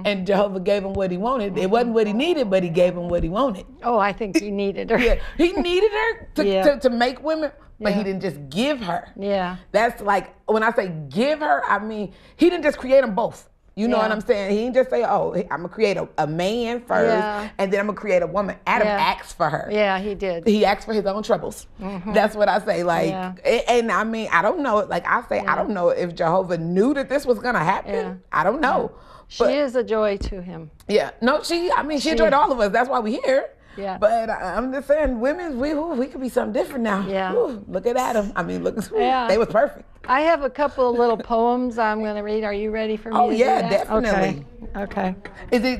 And Jehovah gave him what he wanted. It wasn't what he needed, but he gave him what he wanted. Oh, I think he needed her. Yeah, he needed her to make women, but he didn't just give her. Yeah. That's like, when I say give her, I mean, he didn't just create them both. You know what I'm saying? He didn't just say, oh, I'm going to create a man first, and then I'm going to create a woman. Adam asked for her. Yeah, he did. He asked for his own troubles. That's what I say. Like, and I mean, I don't know. Like I say, I don't know if Jehovah knew that this was going to happen. I don't know. She is a joy to him. Yeah. No, she enjoyed all of us. That's why we're here. Yeah. But I'm just saying, women, we could be something different now. Yeah. Ooh, look at Adam. I mean, look, they was perfect. I have a couple of little poems I'm going to read. Are you ready for me to do that? Definitely. Okay.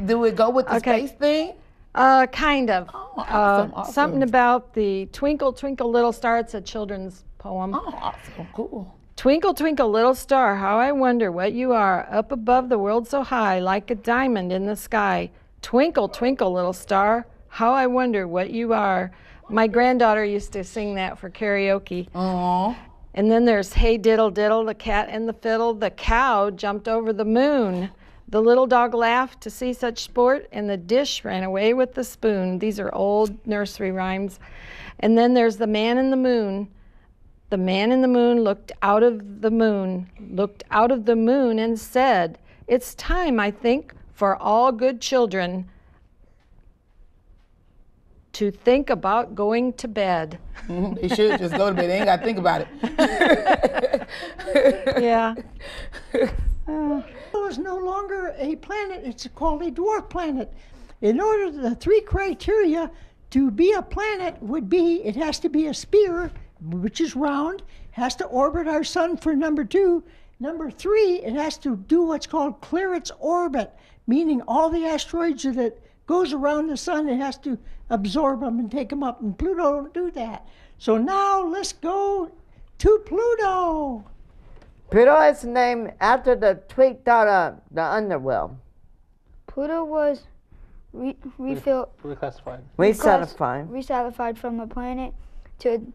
Do it go with the space thing? Kind of. Oh, awesome. Something about the Twinkle, Twinkle, Little Star. It's a children's poem. Oh, awesome. Cool. Twinkle, twinkle, little star, how I wonder what you are, up above the world so high, like a diamond in the sky. Twinkle, twinkle, little star, how I wonder what you are. My granddaughter used to sing that for karaoke. Aww. And then there's Hey Diddle Diddle, the cat and the fiddle, the cow jumped over the moon. The little dog laughed to see such sport, and the dish ran away with the spoon. These are old nursery rhymes. And then there's the man in the moon. The man in the moon looked out of the moon and said, it's time, I think, for all good children to think about going to bed. They should just go to bed. They ain't got to think about it. Yeah. Pluto is no longer a planet. It's called a dwarf planet. In order, the three criteria to be a planet would be, it has to be a sphere, which is round, has to orbit our sun for number 2. Number 3, it has to do what's called clear its orbit, meaning all the asteroids that goes around the sun, it has to absorb them and take them up, and Pluto don't do that. So now let's go to Pluto. Pluto is named after the tweaked out of the underworld. Pluto was reclassified from a planet to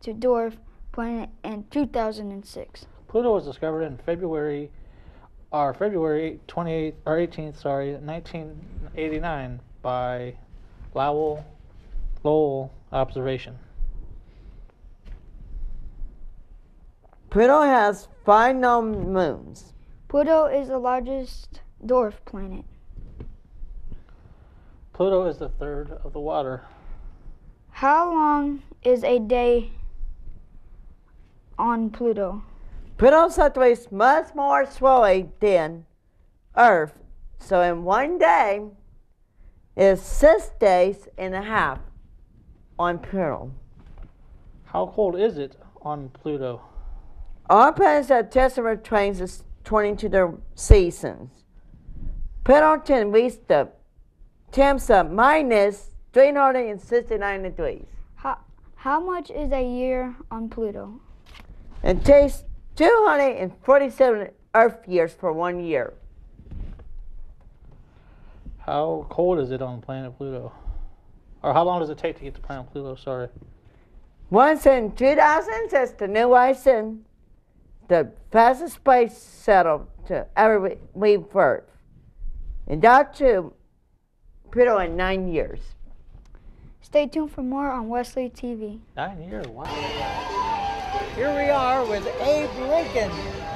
dwarf planet in 2006. Pluto was discovered in February 18th, 1989 by Lowell observation. Pluto has 5 known moons. Pluto is the largest dwarf planet. Pluto is the third of the water. How long is a day on Pluto? Pluto circulates much more slowly than Earth, so in one day is 6 days and a half on Pluto. How cold is it on Pluto? All planets have temperature changes according to their seasons. Pluto can reach the temps of minus 369 degrees. How much is a year on Pluto? It takes 247 Earth years for 1 year. How cold is it on planet Pluto? Or how long does it take to get to planet Pluto? Sorry. Once in 2006, the New Horizon, the fastest space shuttle to ever leave Earth. And Dr. Piddle in 9 years. Stay tuned for more on Wesley TV. 9 years, wow. Here we are with Abe Lincoln.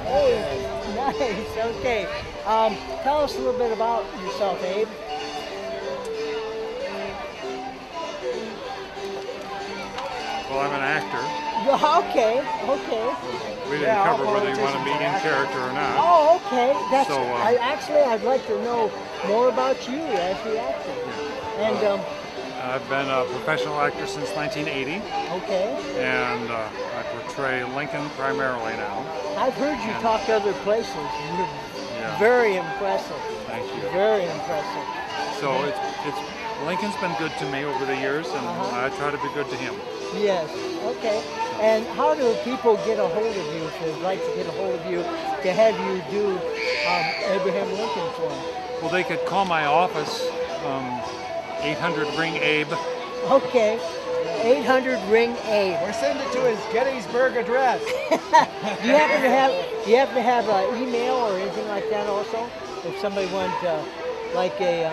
Abe, nice, okay. Tell us a little bit about yourself, Abe. Well, I'm an actor. Okay. We didn't cover whether you want to be in character or not. Oh, okay. That's. So, I'd like to know more about you as the actor. And I've been a professional actor since 1980. Okay. And I portray Lincoln primarily now. I've heard you talk other places. You're very impressive. Thank you. Very impressive. So it's Lincoln's been good to me over the years, and I try to be good to him. Yes. Okay. And how do people get a hold of you if they'd like to get a hold of you to have you do Abraham Lincoln for them? Well, they could call my office, 800-RING-ABE. Okay. 800-RING-ABE. Or send it to his Gettysburg address. Do you happen to have an email or anything like that also? If somebody wanted like a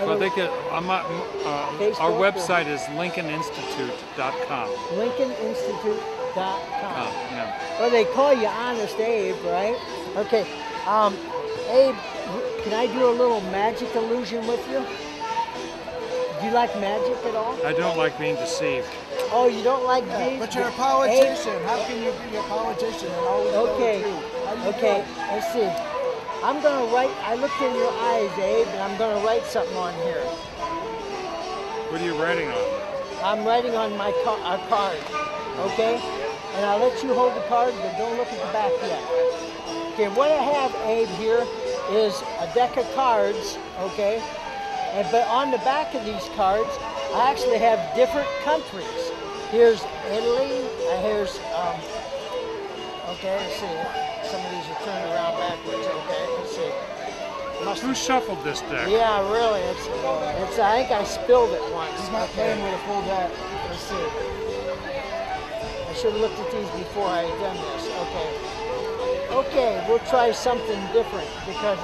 Well, they could. Our website is LincolnInstitute.com. LincolnInstitute.com. Yeah. Well, they call you Honest Abe, right? Okay. Abe, can I do a little magic illusion with you? Do you like magic at all? I don't like being deceived. Oh, you don't like being? But you're a politician. Abe? How can you be a politician and always Okay. Okay. Let's see. I'm going to write, I looked in your eyes, Abe, and I'm going to write something on here. What are you writing on? I'm writing on my card, okay? And I'll let you hold the card, but don't look at the back yet. Okay, what I have, Abe, here is a deck of cards, okay? But on the back of these cards, I actually have different countries. Here's Italy, here's, okay, let's see. Some of these are turned around backwards, okay? Let's see. Who shuffled this deck? Yeah, really. It's. I think I spilled it once. He's not playing with a full deck. Let's see. I should have looked at these before I had done this. Okay. Okay, we'll try something different because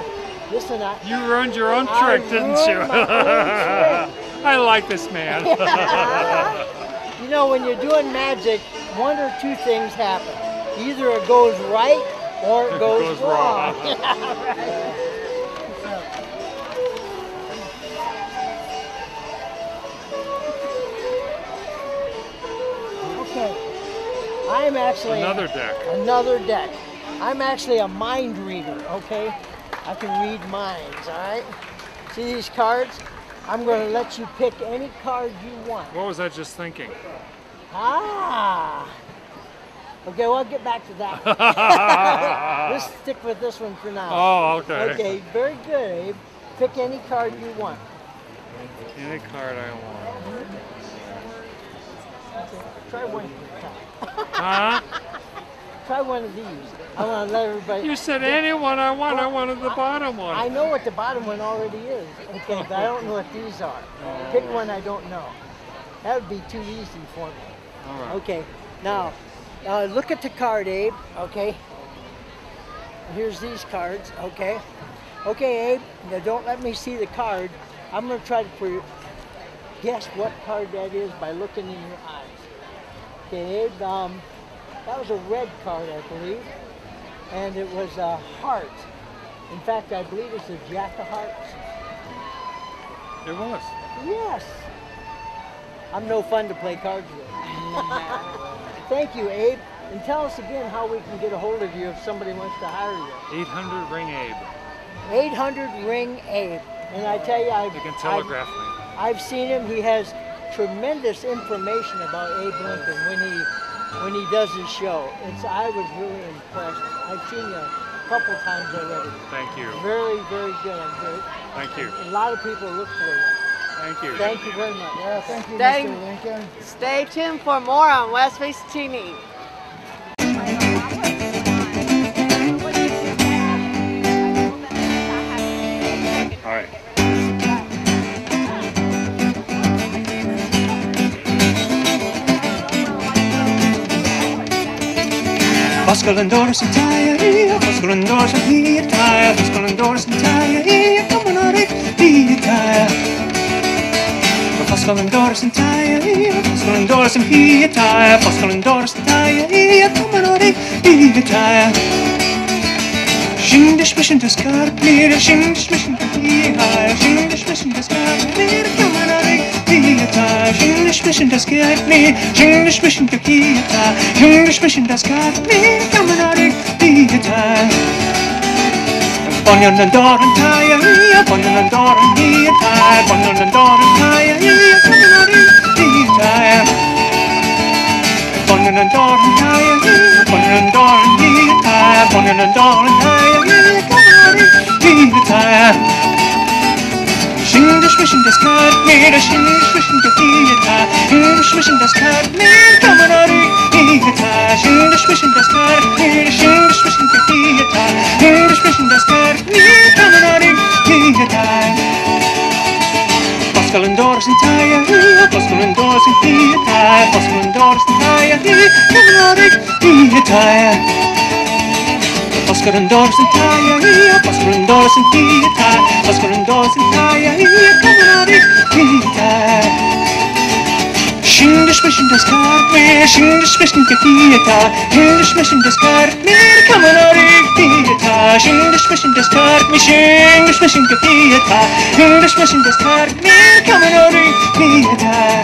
this and I. You ruined your own trick, didn't you? I like this man. You know, when you're doing magic, one or two things happen. Either it goes right or it goes wrong. Yeah, right. Okay. I'm actually another deck. I'm actually a mind reader, okay? I can read minds, all right? See these cards? I'm going to let you pick any card you want. What was I just thinking? Ah. Okay, well, I'll get back to that. Let's stick with this one for now. Oh, okay. Okay, very good, Abe. Pick any card you want. Any card I want. Okay, try one. Huh? Try one of these. I want to let everybody... You said any one I want. I wanted the bottom one. I know what the bottom one already is. Okay, but I don't know what these are. Pick one I don't know. That would be too easy for me. All right. Okay, now... look at the card, Abe, okay? Here's these cards, okay? Okay, Abe, now don't let me see the card. I'm going to try to guess what card that is by looking in your eyes. Okay, Abe, that was a red card, I believe. And it was a heart. In fact, I believe it's a Jack of Hearts. It was. Yes. I'm no fun to play cards with. Thank you, Abe. And tell us again how we can get a hold of you if somebody wants to hire you. 800-RING-ABE. 800-RING-ABE. And I tell you, You can telegraph me. I've seen him. He has tremendous information about Abe Lincoln when he does his show. I was really impressed. I've seen you a couple times already. Thank you. Very, very good. Thank you. A lot of people look for you. Thank you. Thank you very much. Yeah, thank you, Mr. Lincoln. Stay tuned for more on Wesley TV. All right. Oscar and Doris and Taya, Oscar and Doris and Taya, Oscar and Doris and Taya. Foscalendoris and Taya, Foscalendoris and Hiataya, Foscalendoris and Taya, Kamanori, Hiataya. Shing the Schmischen des Kartmir, Shing the Schmischen des Hiataya, Shing the Schmischen des Kartmir, Kamanori, Hiataya, Shing the Schmischen des Kartmir, Shing the Schmischen des Hiataya, Shing the Schmischen des Kartmir, Kamanori, Hiataya. Bonyan and Doran Taya, Bonyan and Doran Hiataya, Bonyan and Doran Taya, Kamanori, Hiataya. Bonyan and Doran Taya, Bonyan and Doran Hiataya, Bonyan and Doran Taya, Kamanori, Hiataya. Shing the Schmischen des Kartmir, Shing the Schmischen des Hiataya, Shing the Schmischen des Kartmir, Kamanori, Hiataya. Shing the Schmischen des Kartmir, Shing the Schmischen des Hiataya, Shing the Schmischen des Kartmir, Kamanori, Hiataya. Foscalendoris and Taya, Foscalendoris and Hiataya, Foscalendoris and Taya, Kamanori, Hiataya. Foscalendoris and Taya, Foscalendoris and Hiataya, Foscalendoris and Taya, Kamanori, Hiataya. Shing the Schmischen des Kartmir, Shing the Schmischen des Hiataya, Shing the Schmischen des Kartmir, Kamanori, Hiataya. Shing the Schmischen des Kartmir, Shing the Schmischen des Hiataya, Shing the Schmischen des Kartmir, Kamanori, Hiataya.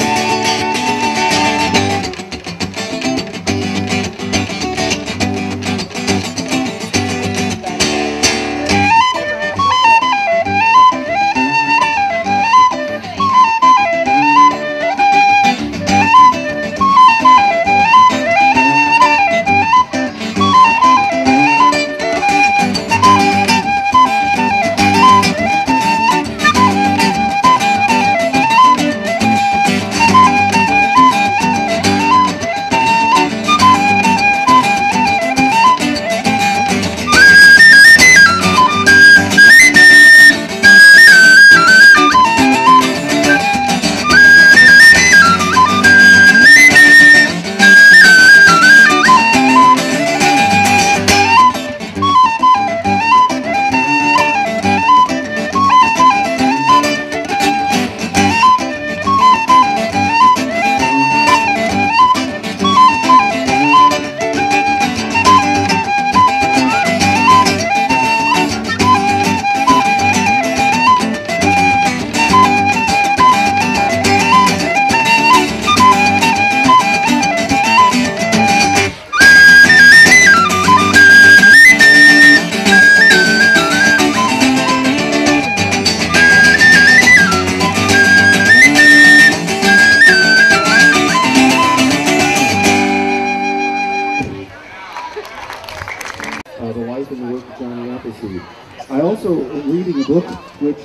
Appleseed. I also am reading a book which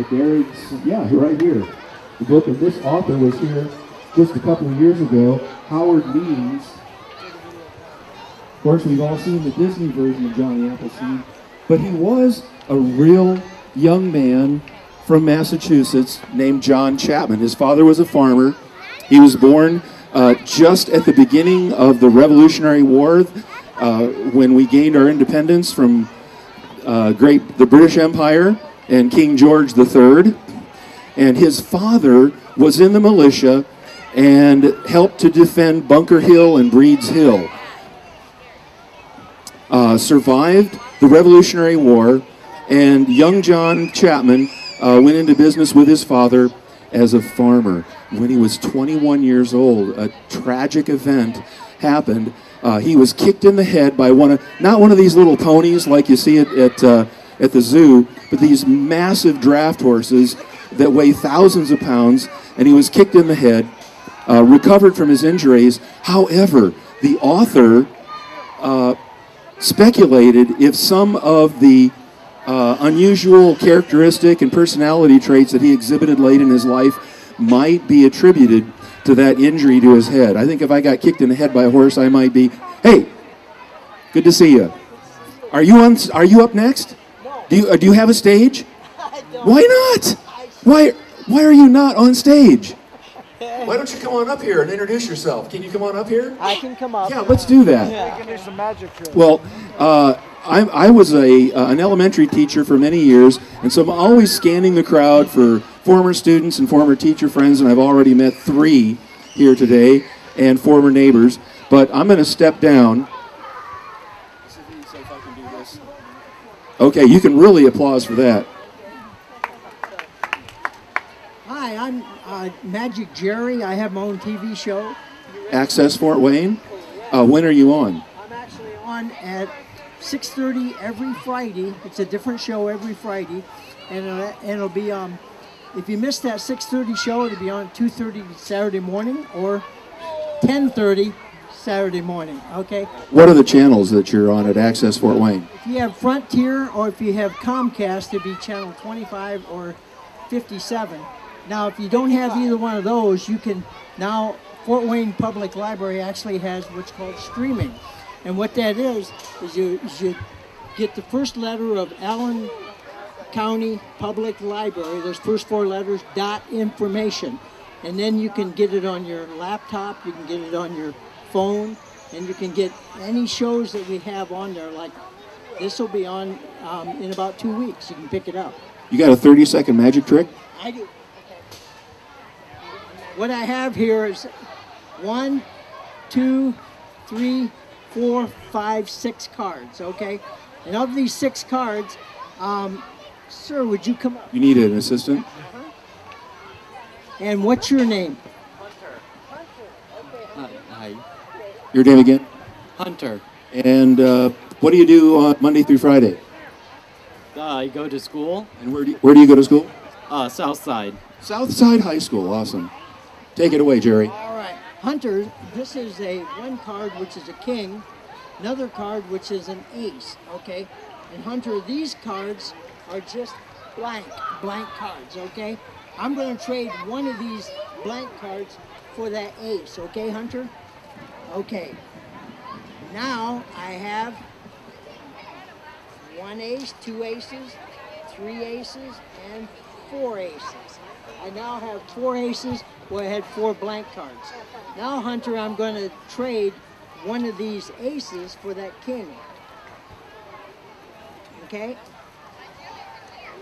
Derek's, right here. The book of this author was here just a couple of years ago, Howard Means. Of course, we've all seen the Disney version of Johhny Appleseed, but he was a real young man from Massachusetts named John Chapman. His father was a farmer. He was born just at the beginning of the Revolutionary War, when we gained our independence from the British Empire and King George III. And his father was in the militia and helped to defend Bunker Hill and Breed's Hill. Survived the Revolutionary War, and young John Chapman went into business with his father as a farmer. When he was 21 years old, a tragic event happened. He was kicked in the head by not one of these little ponies like you see at the zoo, but these massive draft horses that weigh thousands of pounds, and he was kicked in the head, recovered from his injuries. However, the author speculated if some of the unusual characteristic and personality traits that he exhibited late in his life might be attributed to that injury to his head. I think if I got kicked in the head by a horse, I might be, hey, good to see you. Are you up next? Do you have a stage? Why not? Why are you not on stage? Why don't you come on up here and introduce yourself? Can you come on up here? I can come up. Yeah, let's do that. Yeah. We can do some magic tricks. Well, I was an elementary teacher for many years, and so I'm always scanning the crowd for former students and former teacher friends, and I've already met 3 here today, and former neighbors. But I'm going to step down. Okay, you can really applause for that. Hi, I'm Magic Jerry. I have my own TV show. Access Fort Wayne. When are you on? I'm actually on at 6:30 every Friday. It's a different show every Friday, and it'll be if you missed that 6:30 show, it'll be on 2:30 Saturday morning or 10:30 Saturday morning. Okay. What are the channels that you're on at Access Fort Wayne? If you have Frontier or if you have Comcast, it'd be channel 25 or 57. Now, if you don't have either one of those, you can now. Fort Wayne Public Library actually has what's called streaming. And what that is you get the first letter of Allen County Public Library, those first 4 letters, .information. And then you can get it on your laptop, you can get it on your phone, and you can get any shows that we have on there. Like this will be on in about 2 weeks. You can pick it up. You got a 30-second magic trick? I do. What I have here is 1, 2, 3, 4, 5, 6 cards, okay? And of these 6 cards, sir, would you come up? You need an assistant? And what's your name? Hi. Your name again? Hunter. And what do you do on Monday through Friday? I go to school. And where do you go to school? South Side. Southside High School, awesome. Take it away, Jerry. All right. Hunter, this is one card which is a king, another card which is an ace, okay? And Hunter, these cards are just blank cards, okay? I'm going to trade one of these blank cards for that ace, okay, Hunter? Okay. Now I have 1 ace, 2 aces, 3 aces, and 4 aces. I now have 4 aces where I had 4 blank cards. Now, Hunter, I'm going to trade one of these aces for that king. Okay?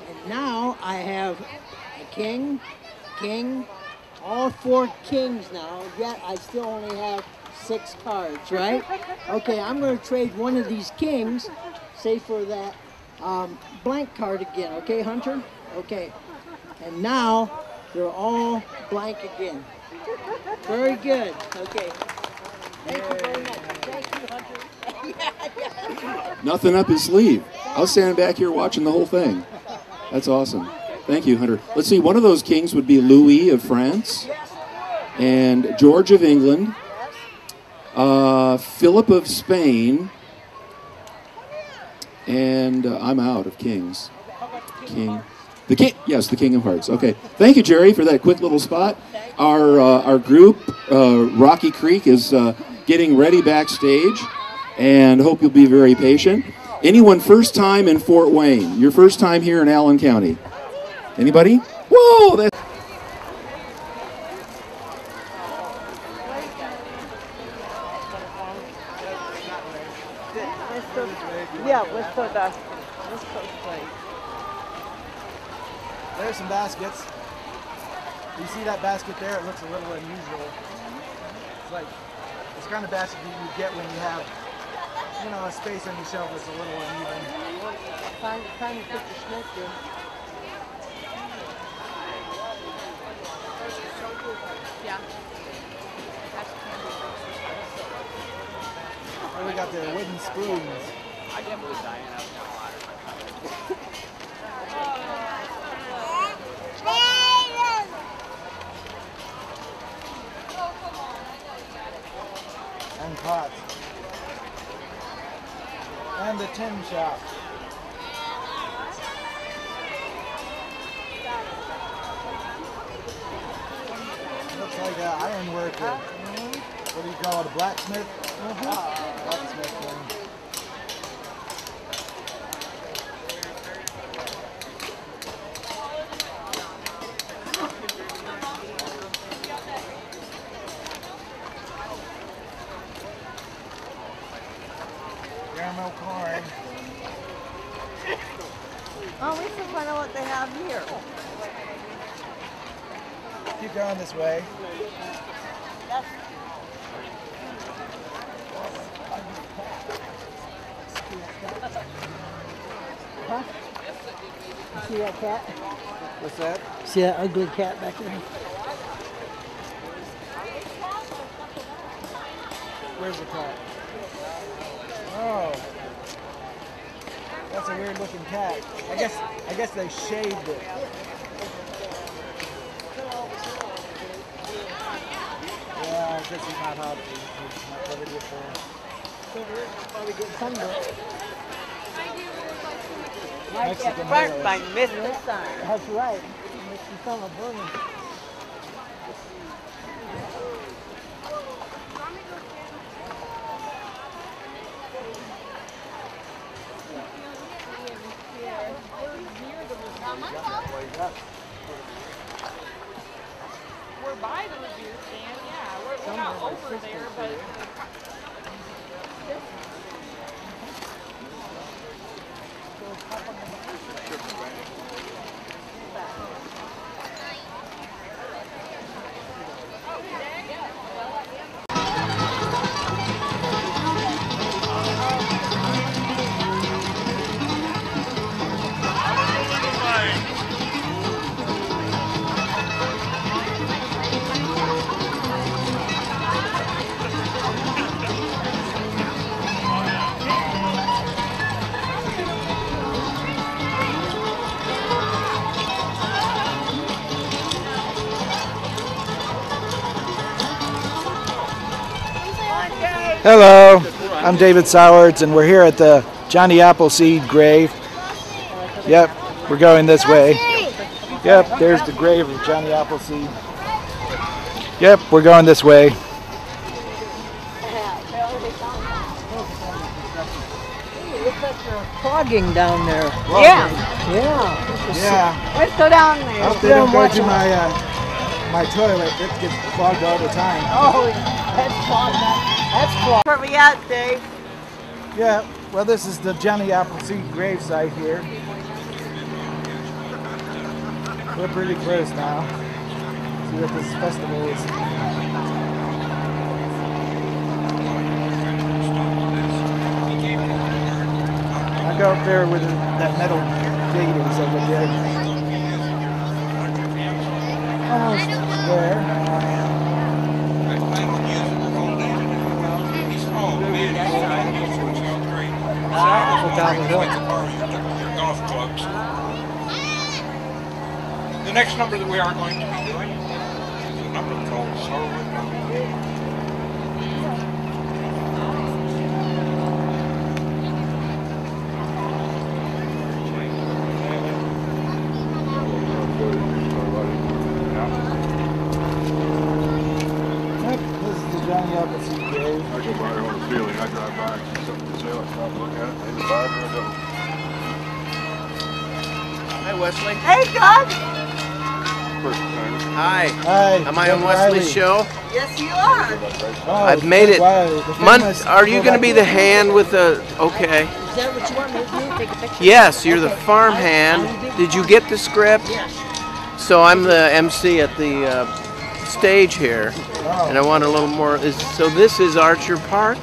And now I have a king, all 4 kings now, yet I still only have 6 cards, right? Okay, I'm going to trade one of these kings, say for that blank card again, okay, Hunter? Okay. And now they're all blank again. Very good. Okay. Thank you very much. Thank you, Hunter. Nothing up his sleeve. I was standing back here watching the whole thing. That's awesome. Thank you, Hunter. Let's see, one of those kings would be Louis of France, and George of England, Philip of Spain, and I'm out of kings. King. The king, yes, the King of Hearts. Okay, thank you, Jerry, for that quick little spot. Our group, Rocky Creek, is getting ready backstage, and hope you'll be very patient. Anyone first time in Fort Wayne? Your first time here in Allen County? Anybody? Whoa! That's Yeah, let's put that. Let's play. There's some baskets. You see that basket there? It looks a little unusual. It's like it's the kind of basket that you get when you have, you know, a space on your shelf that's a little uneven. Time to put your snake in. Yeah. Oh, we got the wooden spoons. I can't believe Diana was going to lie. And pots. And the tin shop. Looks like an iron worker. What do you call it, a blacksmith? Blacksmith thing. Keep going this way. Huh? You see that cat? What's that? See that ugly cat back there? Where's the cat? Oh. That's a weird looking cat. I guess they shaved it. Yeah, I guess he's not hot. He's not covered with Probably get sunburned. Mexican Burnt by halos. Mr. Sun. That's right. Makes the summer burning. We're by the review stand, yeah. We're not over there, but. Hello, I'm David Sowards, and we're here at the Johhny Appleseed grave. Yep, we're going this way. Yep, there's the grave of Johhny Appleseed. Yep, we're going this way. It looks like you're clogging down there. Yeah. Yeah. Yeah. Let's go down there. I hope they don't go to my toilet. It gets clogged all the time. Oh, that's clogged up. That's clogged. Where we at, Dave? Yeah, well, this is the Johhny Appleseed gravesite here. We're pretty close now. See what this festival is. I'll go up there where that metal gate is over there. Almost there. The next number that we are going to be doing is a number called Sorrow. This is the Johhny Appleseed grave. I can buy on the feeling. I drive by and see something to sell. I stop and look at it. Maybe buy it or I don't. Hi, Wesley. Hey, God. First time. Hi. Hi. Am I on Wesley's show? Yes, you are. Oh, I've made it. Wiley, the famous- Are you going to be the hand with the? Okay. Is that what you want me to do? Take a picture? Yes, you're the farm hand. Did you get the script? Yes. So I'm the MC at the stage here, and I want a little more. So this is Archer Park.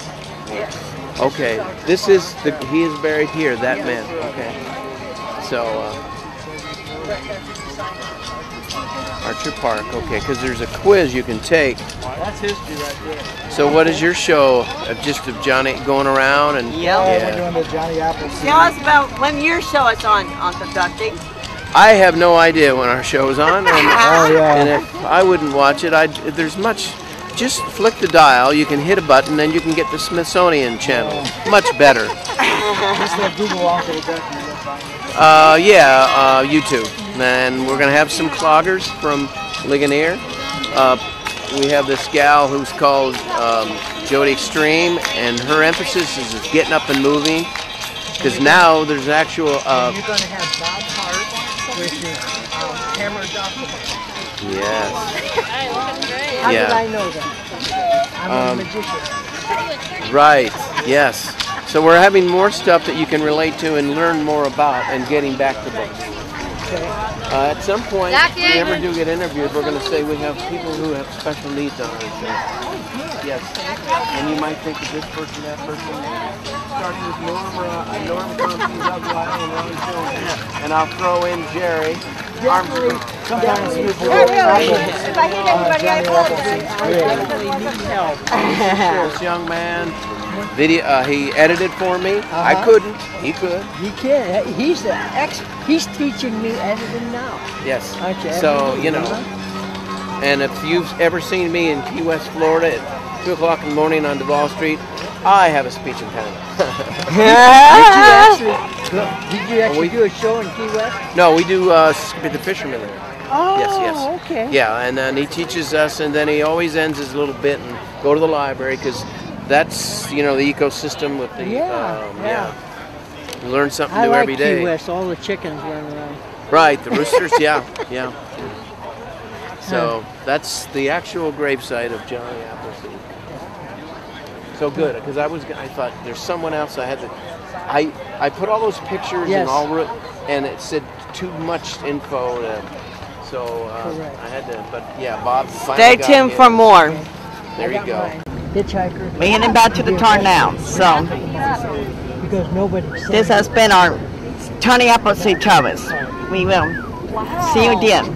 Yes. Okay. This is the. He is buried here. That man. Okay. So. Archer Park, okay, because there's a quiz you can take. That's history right there. So what is your show? Just of Johnny going around and Yep. We're doing the Johhny Appleseed. Tell us about when your show is on the Dusty. I have no idea when our show's on, and, Oh, yeah. and if I wouldn't watch it, there's much. Just flick the dial. You can hit a button, and you can get the Smithsonian channel. Much better. Just like Google Uncle Ducky. YouTube. And we're gonna have some cloggers from Ligonier. We have this gal who's called Jody Extreme, and her emphasis is getting up and moving. Because now there's actual. You're going to have Bob Hart, which is hammered off the bar. Yes. How Yeah. did I know that? I'm a magician. Right. Yes. So we're having more stuff that you can relate to and learn more about, and getting back to books. At some point, if we ever do get interviewed, we're going to say we have people who have special needs on our show. Yes. And you might think of this person, that person. Starting with Norm from PWI and Ron Jones. And I'll throw in Jerry. Sometimes people If I hit anybody, I apologize. This young man, he edited for me. I couldn't. He could. He can. He's teaching me editing now. Yes. Aren't you? So, you know. And if you've ever seen me in Key West, Florida at 2 o'clock in the morning on Duval Street, I have a speech impediment. Did you actually do a show in Key West? No, we do the fishermen there. Oh, yes. okay. Yeah, and then he teaches us, and then he always ends his little bit and go to the library, because that's, you know, the ecosystem with the, You learn something new every day. Key West, all the chickens running around. Right, the roosters, yeah. So that's the actual gravesite of Johhny Appleseed. So good, because I thought there's someone else I had to. I put all those pictures and and it said too much info, so I had to. But yeah, Bob. Stay tuned for more. There you go. Hitchhiker. We're heading back to the tar now, so because nobody. This has been our Johhny Appleseed Travis. We will see you again.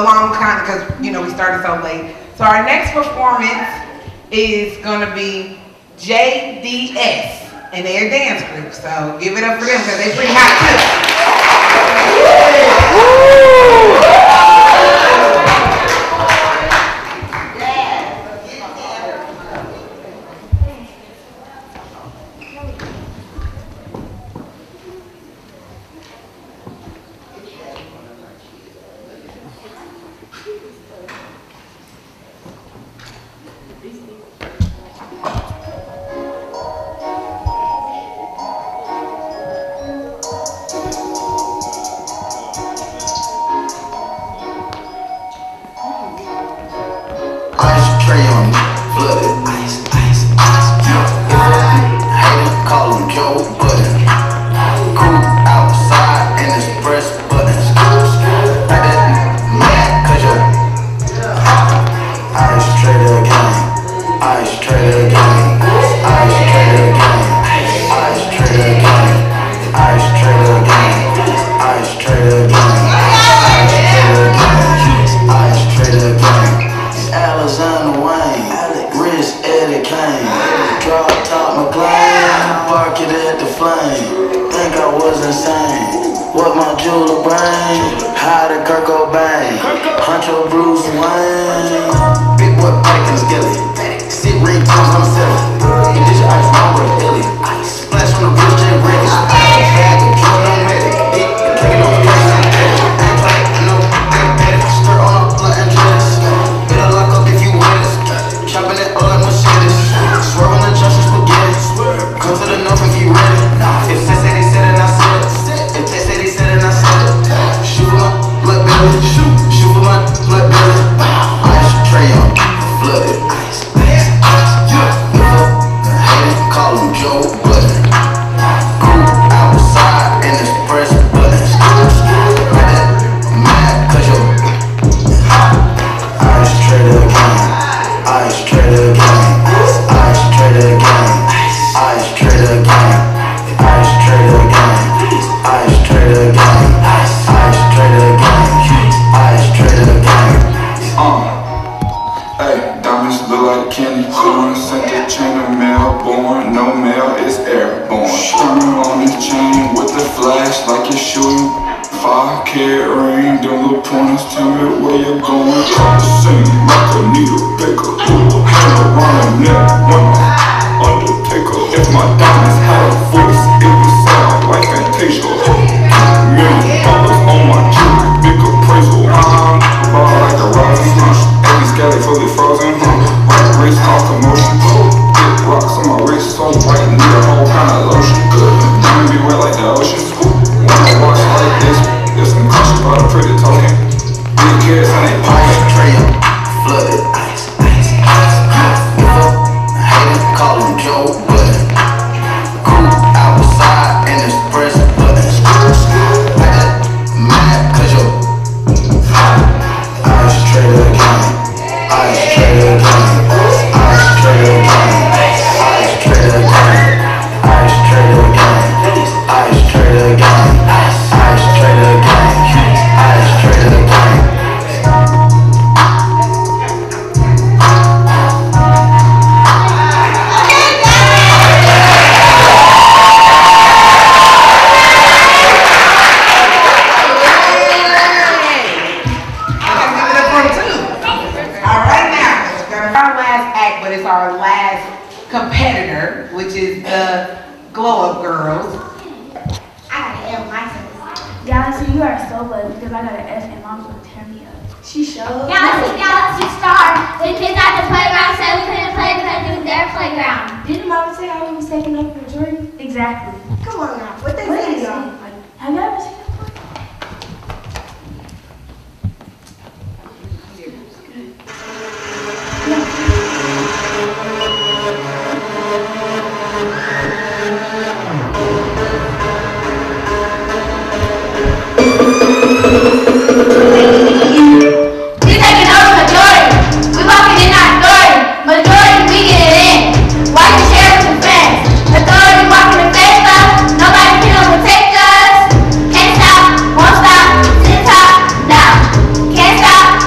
long time because, you know, we started so late. So our next performance is going to be JDS, and they're a dance group. So give it up for them because they're pretty hot Can't stop,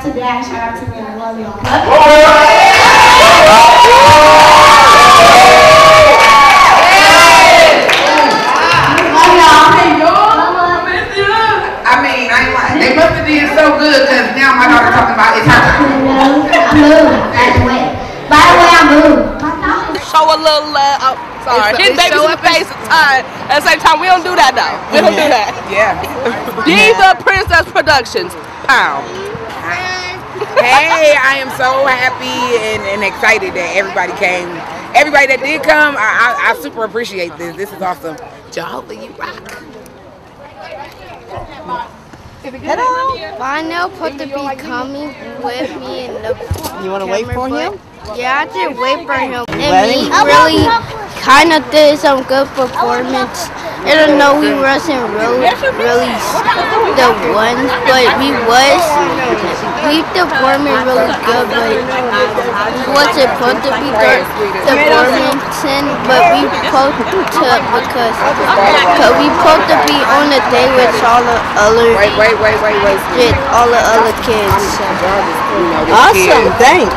to Dad, shout out to me, I love y'all. I mean, I ain't lying. They must have did so good because now my daughter talking about it's her turn. I moved, by the way. By the way, I moved. Show a little, sorry, hit babies in the face at time. At the same time, we don't do that though. We don't do that. Yeah. Diva Princess Productions. Pow. Hey, I am so happy and excited that everybody came. Everybody that did come, I super appreciate this. This is awesome. Jehovah, you rock. Lionel put the be coming with me in the You want to wait for him? Yeah, I did wait for him. And Ready? he really kind of did some good performance. Even though we wasn't really the ones, but we performing really good, but we wasn't supposed to be the performance, but we supposed to because we supposed to be on the day with all the other with all the other kids. Awesome, thanks.